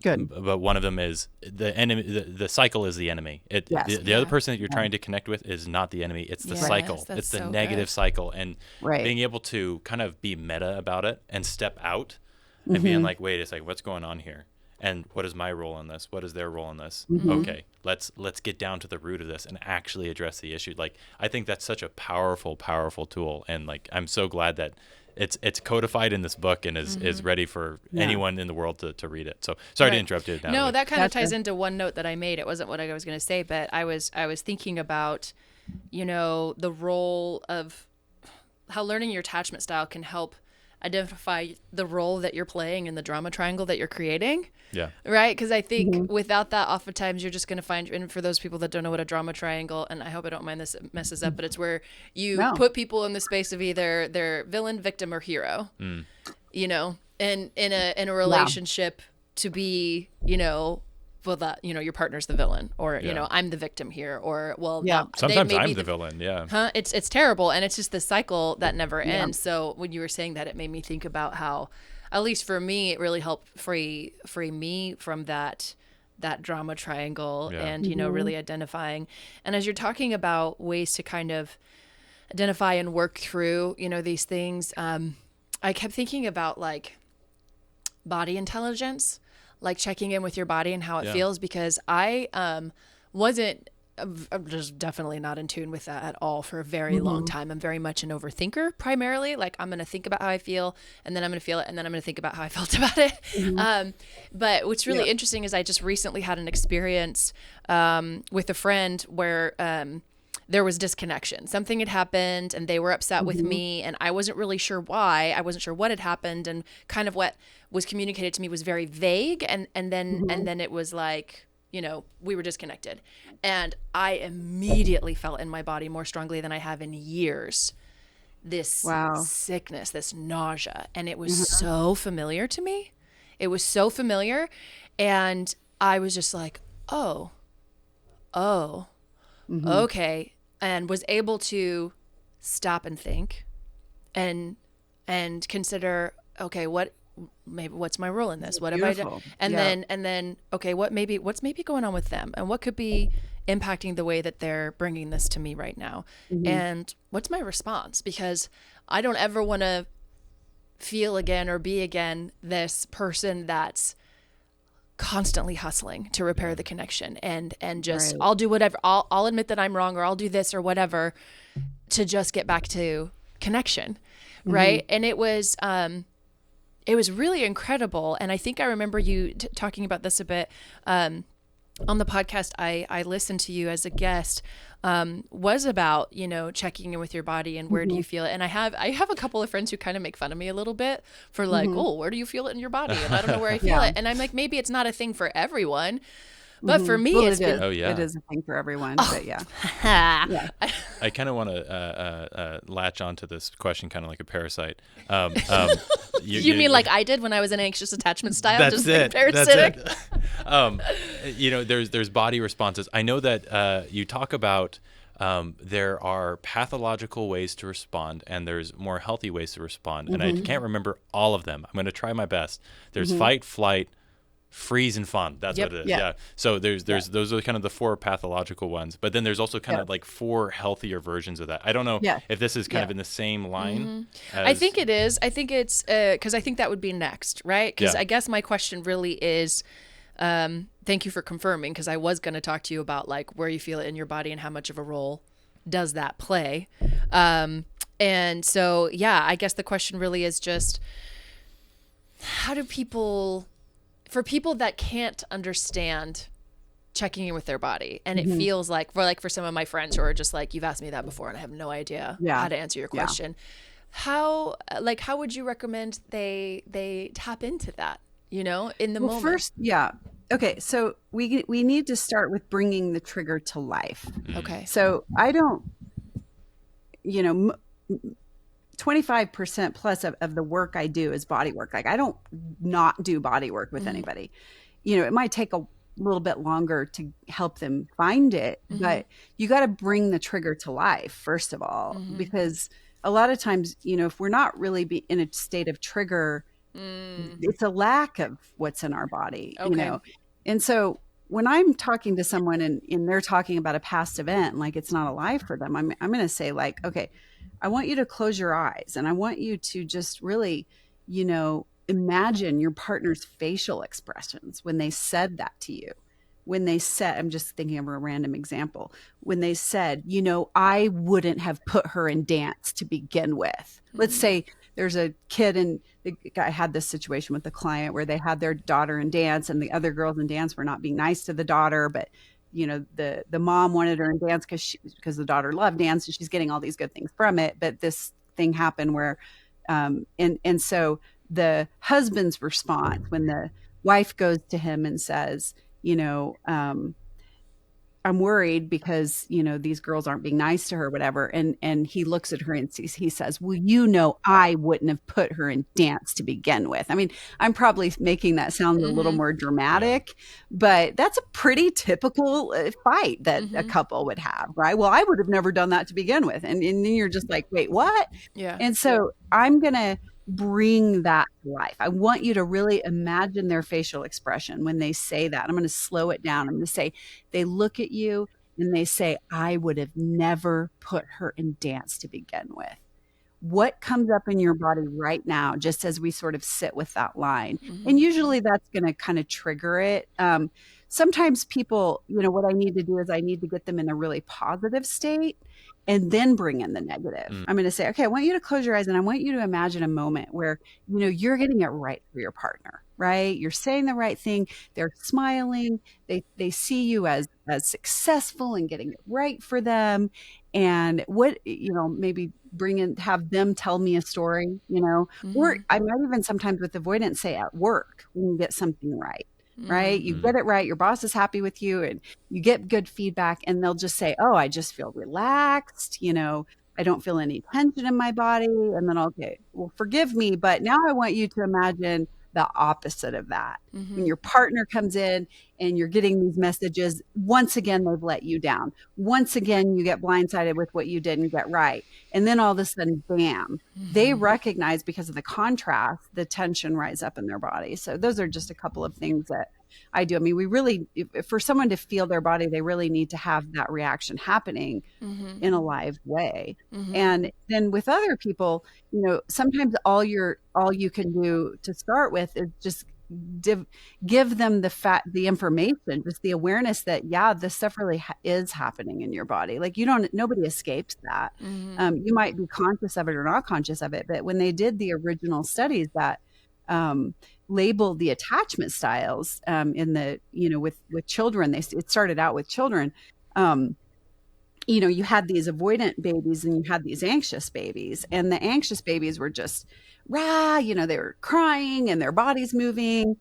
Good. But one of them is the enemy. The cycle is the enemy. Yes. The other person that you're trying to connect with is not the enemy. It's the cycle. It's the negative cycle. And being able to kind of be meta about it and step out and being like, wait a second, what's going on here? And what is my role in this? What is their role in this? Okay, let's get down to the root of this and actually address the issue. Like, I think that's such a powerful tool. And like, I'm so glad that it's codified in this book and is ready for anyone in the world to read it. So sorry to interrupt you. Natalie. No, that kind of ties into one note that I made. It wasn't what I was going to say, but I was thinking about, the role of how learning your attachment style can help identify the role that you're playing in the drama triangle that you're creating. Yeah. Right? Because I think without that, oftentimes you're just going to find, and for those people that don't know what a drama triangle, and I hope I don't mind this messes up, but it's where you put people in the space of either they're villain, victim, or hero, and in a relationship to be, well, that, your partner's the villain, or, I'm the victim here, or, sometimes I'm the villain. Yeah. It's terrible. And it's just the cycle that never ends. So when you were saying that, it made me think about how, at least for me, it really helped free me from that drama triangle and, really identifying. And as you're talking about ways to kind of identify and work through, these things, I kept thinking about like body intelligence, like checking in with your body and how it feels, because I I'm just definitely not in tune with that at all for a very long time. I'm very much an overthinker primarily. Like, I'm going to think about how I feel, and then I'm going to feel it, and then I'm going to think about how I felt about it. But what's really interesting is I just recently had an experience with a friend where there was disconnection. Something had happened and they were upset with me, and I wasn't really sure why. I wasn't sure what had happened, and kind of what was communicated to me was very vague. And then it was like, we were disconnected, and I immediately felt in my body more strongly than I have in years, this sickness, this nausea. And it was so familiar to me. It was so familiar. And I was just like, oh, okay. And was able to stop and think and consider, okay, what's my role in this? What have I done? And then, okay, what's maybe going on with them, and what could be impacting the way that they're bringing this to me right now? And what's my response? Because I don't ever want to feel again or be again this person that's constantly hustling to repair the connection and just I'll do whatever, I'll admit that I'm wrong, or I'll do this or whatever to just get back to connection. Right. And it was really incredible. And I think I remember you talking about this a bit on the podcast I listened to you as a guest, was about, checking in with your body and where do you feel it. And I have a couple of friends who kind of make fun of me a little bit for like, oh, where do you feel it in your body? And I don't know where I feel it. And I'm like, maybe it's not a thing for everyone. But for me, it's been... Oh, yeah. It is a thing for everyone, but yeah. I kind of want to latch onto this question kind of like a parasite. You mean like I did when I was in anxious attachment style? That's just it. Parasitic? That's it. There's body responses. I know that you talk about there are pathological ways to respond, and there's more healthy ways to respond. And I can't remember all of them. I'm going to try my best. There's fight, flight, freeze, and fawn. That's what it is. Yeah. So there's those are kind of the 4 pathological ones, but then there's also kind of like 4 healthier versions of that. I don't know if this is kind of in the same line. I think it is. I think it's because I think that would be next, right? Because I guess my question really is, thank you for confirming, because I was going to talk to you about like where you feel it in your body and how much of a role does that play. And so, I guess the question really is just, how do people... For people that can't understand checking in with their body, and it feels like for some of my friends who are just like, you've asked me that before and I have no idea how to answer your question. How would you recommend they tap into that, in the moment? First, okay. So we need to start with bringing the trigger to life. Okay. So I don't, 25% plus of the work I do is body work. Like, I don't not do body work with anybody. It might take a little bit longer to help them find it, but you got to bring the trigger to life, first of all, because a lot of times, if we're not really in a state of trigger, it's a lack of what's in our body, Okay. And so when I'm talking to someone and they're talking about a past event, like it's not alive for them, I'm going to say like, okay, I want you to close your eyes and I want you to just really, imagine your partner's facial expressions when they said that to you. When they said, I'm just thinking of a random example, when they said, I wouldn't have put her in dance to begin with. Let's say there's a kid, and I had this situation with the client where they had their daughter in dance and the other girls in dance were not being nice to the daughter, but the mom wanted her in dance because the daughter loved dance and she's getting all these good things from it. But this thing happened where, and so the husband's response when the wife goes to him and says, I'm worried because, these girls aren't being nice to her, whatever. And he looks at her and he says, well, I wouldn't have put her in dance to begin with. I mean, I'm probably making that sound a little more dramatic, but that's a pretty typical fight that a couple would have, right? Well, I would have never done that to begin with. And then you're just like, wait, what? Yeah. And so I'm going to bring that to life. I want you to really imagine their facial expression when they say that. I'm going to slow it down. I'm going to say, they look at you and they say, I would have never put her in dance to begin with. What comes up in your body right now, just as we sort of sit with that line? And usually that's going to kind of trigger it. Sometimes people, what I need to do is I need to get them in a really positive state and then bring in the negative. I'm going to say, okay, I want you to close your eyes and I want you to imagine a moment where, you're getting it right for your partner, right? You're saying the right thing. They're smiling. They see you as successful and getting it right for them. And what, maybe have them tell me a story, or I might even sometimes with avoidance say at work when you get something right. Right? You get it right. Your boss is happy with you and you get good feedback and they'll just say, oh, I just feel relaxed. I don't feel any tension in my body. And then, okay, well, forgive me, but now I want you to imagine the opposite of that. When your partner comes in and you're getting these messages, once again, they've let you down. Once again, you get blindsided with what you didn't get right. And then all of a sudden, bam, they recognize because of the contrast, the tension rise up in their body. So those are just a couple of things that I do. I mean, we really, for someone to feel their body, they really need to have that reaction happening in a live way. And then with other people, sometimes all you can do to start with is just give them the information, just the awareness that, yeah, this stuff really is happening in your body. Like nobody escapes that. You might be conscious of it or not conscious of it, but when they did the original studies that, labeled the attachment styles in the with children, it started out with children. You had these avoidant babies and you had these anxious babies, and the anxious babies were just rah, they were crying and their bodies moving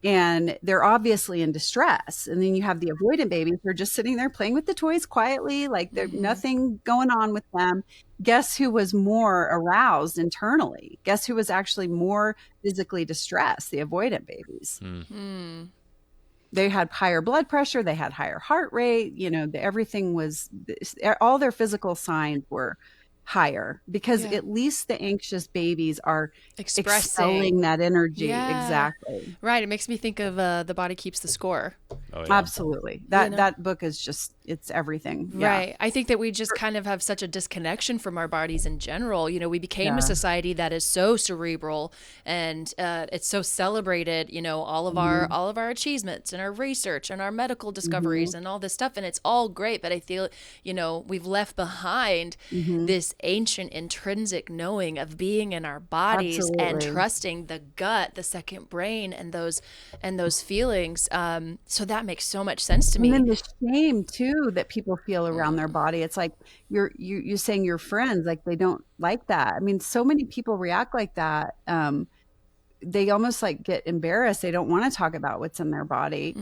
and they're obviously in distress. And then you have the avoidant babies who are just sitting there playing with the toys quietly, like there's nothing going on with them. Guess who was more aroused internally? Guess who was actually more physically distressed? The avoidant babies. They had higher blood pressure. They had higher heart rate. Everything was, all their physical signs were higher because at least the anxious babies are expelling that energy. Exactly. Right. It makes me think of The Body Keeps the Score. Oh, yeah. Absolutely. That book is just, it's everything. Right. I think that we just kind of have such a disconnection from our bodies in general. We became a society that is so cerebral and it's so celebrated, all of our achievements and our research and our medical discoveries and all this stuff. And it's all great. But I feel, we've left behind this ancient intrinsic knowing of being in our bodies and trusting the gut, the second brain, and those feelings. So that makes so much sense to me. And then the shame too that people feel around their body. It's like you're saying your friends, like they don't like that. I mean, so many people react like that. They almost like get embarrassed. They don't want to talk about what's in their body.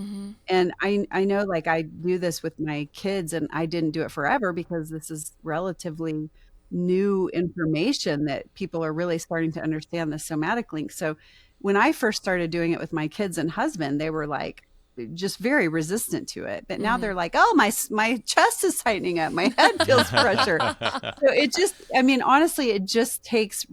And I know, like, I do this with my kids, and I didn't do it forever because this is relatively new information that people are really starting to understand the somatic link. So when I first started doing it with my kids and husband, they were like, just very resistant to it. But now they're like, oh, my chest is tightening up. My head feels pressure. So it just, I mean, honestly, it just takes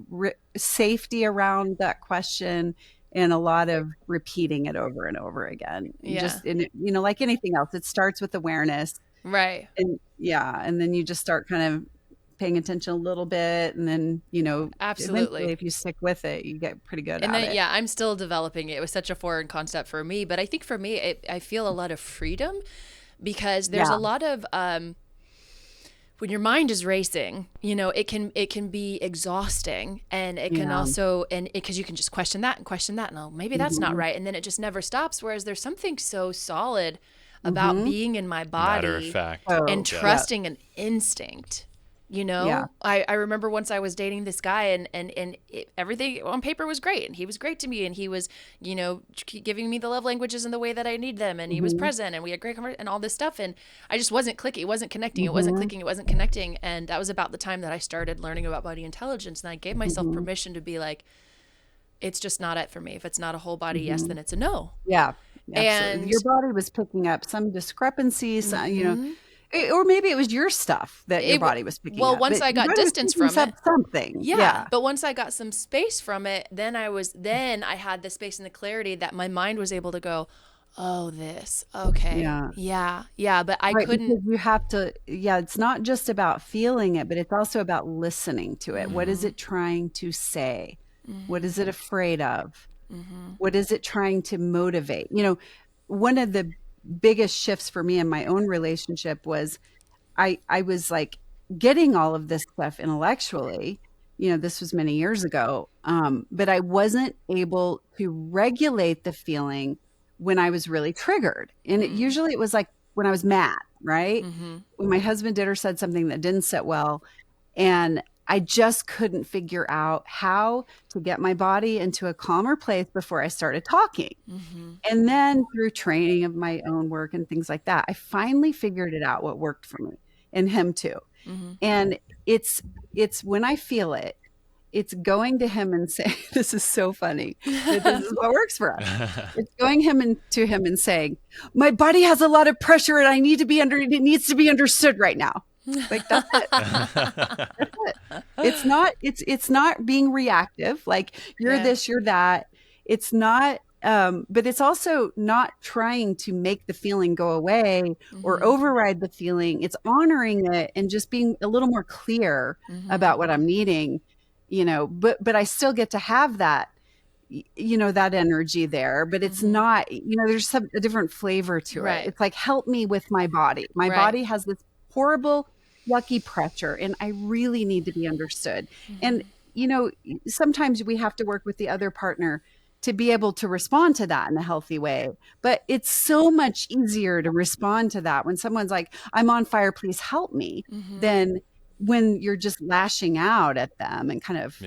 safety around that question and a lot of repeating it over and over again. Just, like anything else, it starts with awareness. Right. And and then you just start kind of paying attention a little bit, and then absolutely, if you stick with it, you get pretty good at it. I'm still developing it. It was such a foreign concept for me, but I think for me I feel a lot of freedom, because there's a lot of when your mind is racing, it can be exhausting, and it can also, and because you can just question that, and oh, maybe that's not right, and then it just never stops. Whereas there's something so solid about being in my body, matter of fact, and trusting an instinct. I remember once I was dating this guy, and everything on paper was great, and he was great to me, and he was, giving me the love languages in the way that I need them, and he was present, and we had great conversation and all this stuff, and I just wasn't clicking. It wasn't connecting. It wasn't clicking. It wasn't connecting. And that was about the time that I started learning about body intelligence, and I gave myself permission to be like, it's just not it for me. If it's not a whole body yes, then it's a no. Yeah. And your body was picking up some discrepancies, or maybe it was your stuff that your body was picking up. Well, once I got distance from it, something. Yeah. But once I got some space from it, then I had the space and the clarity that my mind was able to go, oh, this, okay, yeah. But I couldn't. Because you have to. Yeah, it's not just about feeling it, but it's also about listening to it. What is it trying to say? What is it afraid of? What is it trying to motivate? One of the biggest shifts for me in my own relationship was I was like getting all of this stuff intellectually. This was many years ago, but I wasn't able to regulate the feeling when I was really triggered. And usually it was like when I was mad, right? When my husband did or said something that didn't sit well, and I just couldn't figure out how to get my body into a calmer place before I started talking. And then through training of my own work and things like that, I finally figured it out, what worked for me, and him too. And it's when I feel it, it's going to him and saying, this is so funny, but this is what works for us. It's going to him and saying, my body has a lot of pressure and it needs to be understood right now. Like, that's it. That's it. It's not being reactive. Like, you're this, you're that. It's not, but it's also not trying to make the feeling go away or override the feeling. It's honoring it and just being a little more clear about what I'm needing, but I still get to have that, that energy there, but it's not, there's a different flavor to it. It's like, help me with my body. My body has this horrible, yucky pressure, and I really need to be understood. And, sometimes we have to work with the other partner to be able to respond to that in a healthy way. But it's so much easier to respond to that when someone's like, I'm on fire, please help me, than when you're just lashing out at them and kind of,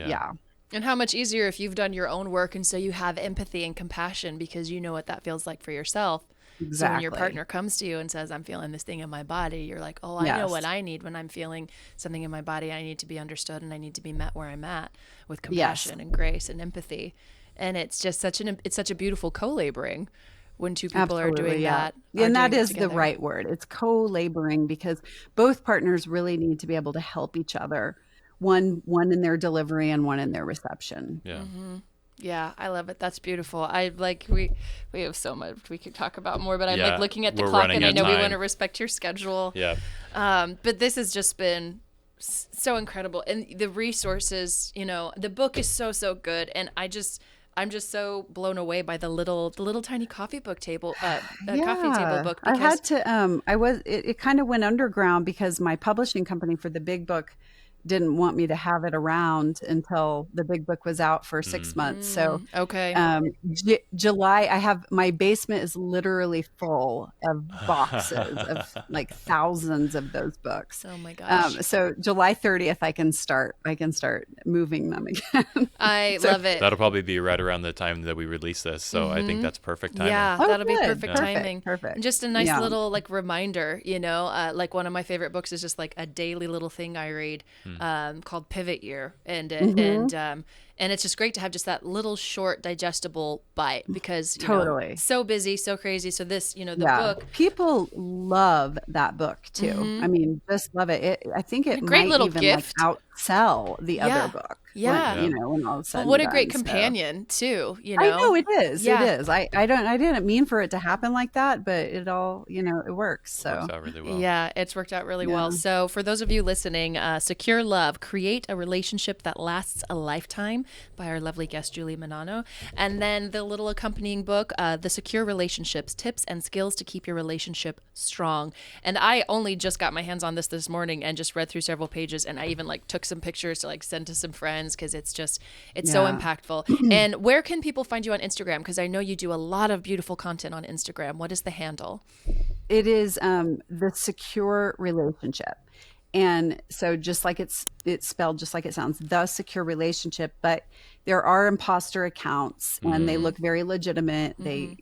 And how much easier if you've done your own work, and so you have empathy and compassion because you know what that feels like for yourself. Exactly. So when your partner comes to you and says, I'm feeling this thing in my body, you're like, oh, I know what I need when I'm feeling something in my body. I need to be understood, and I need to be met where I'm at with compassion and grace and empathy. And it's just such a beautiful co-laboring when two people are doing that. And that is the right word. It's co-laboring, because both partners really need to be able to help each other. One in their delivery and one in their reception. Yeah. Yeah, I love it. That's beautiful. I like, we have so much we could talk about more, but I'm like looking at the clock, and I know we want to respect your schedule. Yeah. But this has just been so incredible. And the resources, the book is so good. And I'm just so blown away by the little tiny coffee table book. I had to, it kind of went underground because my publishing company for the big book didn't want me to have it around until the big book was out for 6 months. So July, my basement is literally full of boxes of like thousands of those books. Oh my gosh. So July 30th, I can start moving them again. I love it. That'll probably be right around the time that we release this. So I think that's perfect timing. Yeah, that'll be perfect timing. Perfect. And just a nice little like reminder, like one of my favorite books is just like a daily little thing I read. Called Pivot Year, and And it's just great to have just that little short digestible bite because, Totally. So busy, so crazy. So this, the book. People love that book too. I mean, just love it. I think it great might little even gift. like outsell the other book. Yeah. When all of a sudden what a great companion too, I know it is. It is. I didn't mean for it to happen like that, but it all, it works. So it works out really well. Yeah, it's worked out really well. So for those of you listening, Secure Love, Create a Relationship That Lasts a Lifetime by our lovely guest, Julie Menanno. And then the little accompanying book, The Secure Relationships, Tips and Skills to Keep Your Relationship Strong. And I only just got my hands on this morning and just read through several pages. And I even took some pictures to send to some friends because it's so impactful. And where can people find you on Instagram? Because I know you do a lot of beautiful content on Instagram. What is the handle? It is The Secure Relationship. And so just like it's spelled just like it sounds, The Secure Relationship, but there are imposter accounts and they look very legitimate. They,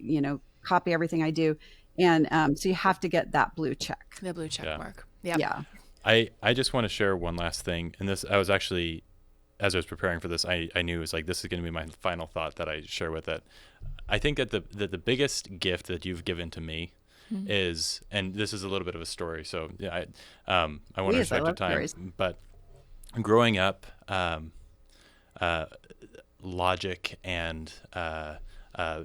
copy everything I do. And so you have to get that blue check. The blue check mark. Yep. Yeah. I just want to share one last thing. And this, I was actually, as I was preparing for this, I knew it was this is going to be my final thought that I share with it. I think that the biggest gift that you've given to me is, and this is a little bit of a story, so I want to respect your time. Stories. But growing up, logic and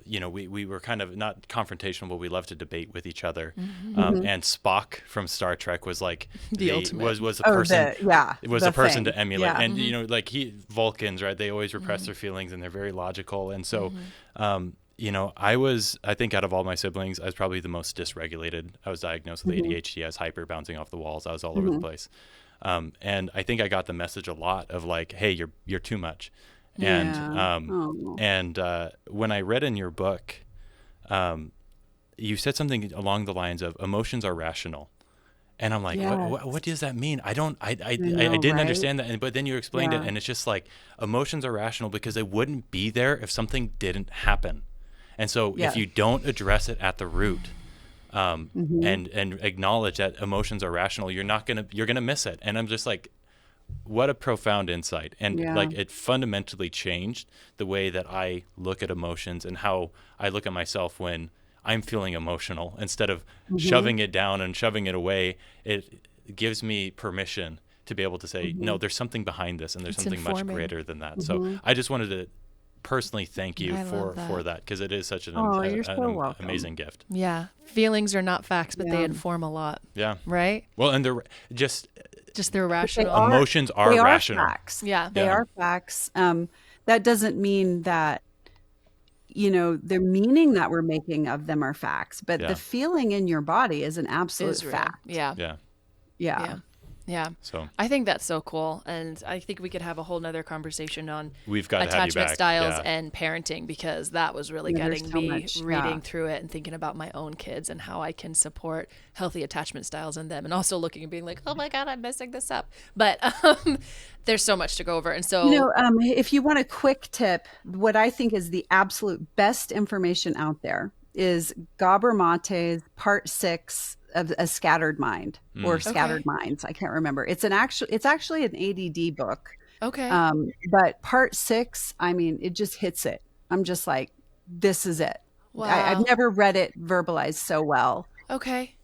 we were kind of not confrontational, but we loved to debate with each other. And Spock from Star Trek was the ultimate. was a person. It was a person thing to emulate. Yeah. And Vulcans, right? They always repress their feelings and they're very logical. And so, I think out of all my siblings, I was probably the most dysregulated. I was diagnosed with ADHD. I was hyper, bouncing off the walls. I was all over the place. And I think I got the message a lot of hey, you're too much. And when I read in your book, you said something along the lines of emotions are rational, and I'm like, what does that mean? I didn't understand that, but then you explained it, and it's just emotions are rational because they wouldn't be there if something didn't happen, and so if you don't address it at the root, and acknowledge that emotions are rational, you're gonna miss it, and I'm just what a profound insight. And it fundamentally changed the way that I look at emotions and how I look at myself when I'm feeling emotional. Instead of shoving it down and shoving it away, it gives me permission to be able to say, no, there's something behind this and there's something much greater than that. So I just wanted to personally thank you for that because it is such an amazing gift. Yeah. Feelings are not facts, but they inform a lot. Yeah. Right? Well, and they're just they're rational. Emotions are rational. Facts. Yeah. They are facts. That doesn't mean that, the meaning that we're making of them are facts, but the feeling in your body is an absolute fact. Yeah. So I think that's so cool. And I think we could have a whole nother conversation on attachment styles and parenting, because that was really getting me reading through it and thinking about my own kids and how I can support healthy attachment styles in them. And also looking and being like, oh my God, I'm messing this up. But there's so much to go over. And so, if you want a quick tip, what I think is the absolute best information out there is Gabor Mate's Part 6 of A Scattered Mind or Scattered Minds. I can't remember. It's actually an ADD book. Okay. But Part 6, it just hits it. I'm just like, this is it. Wow. I've never read it verbalized so well. Okay.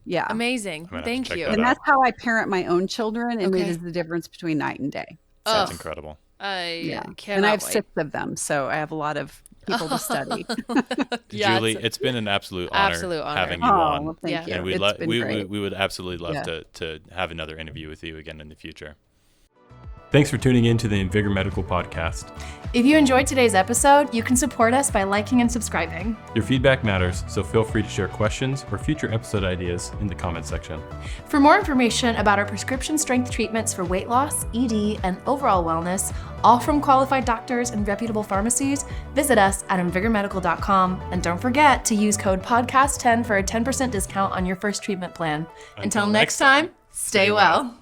Yeah. Amazing. Thank you. And that's how I parent my own children. And it is the difference between night and day. So that's incredible. I cannot And I have wait. 6 of them. So I have a lot of people to study. Julie, it's been an absolute honor having you on. Well, thank you. And we would absolutely love to have another interview with you again in the future. Thanks for tuning in to the Invigor Medical Podcast. If you enjoyed today's episode, you can support us by liking and subscribing. Your feedback matters, so feel free to share questions or future episode ideas in the comment section. For more information about our prescription strength treatments for weight loss, ED, and overall wellness, all from qualified doctors and reputable pharmacies, visit us at invigormedical.com. And don't forget to use code podcast10 for a 10% discount on your first treatment plan. Until next time, stay well.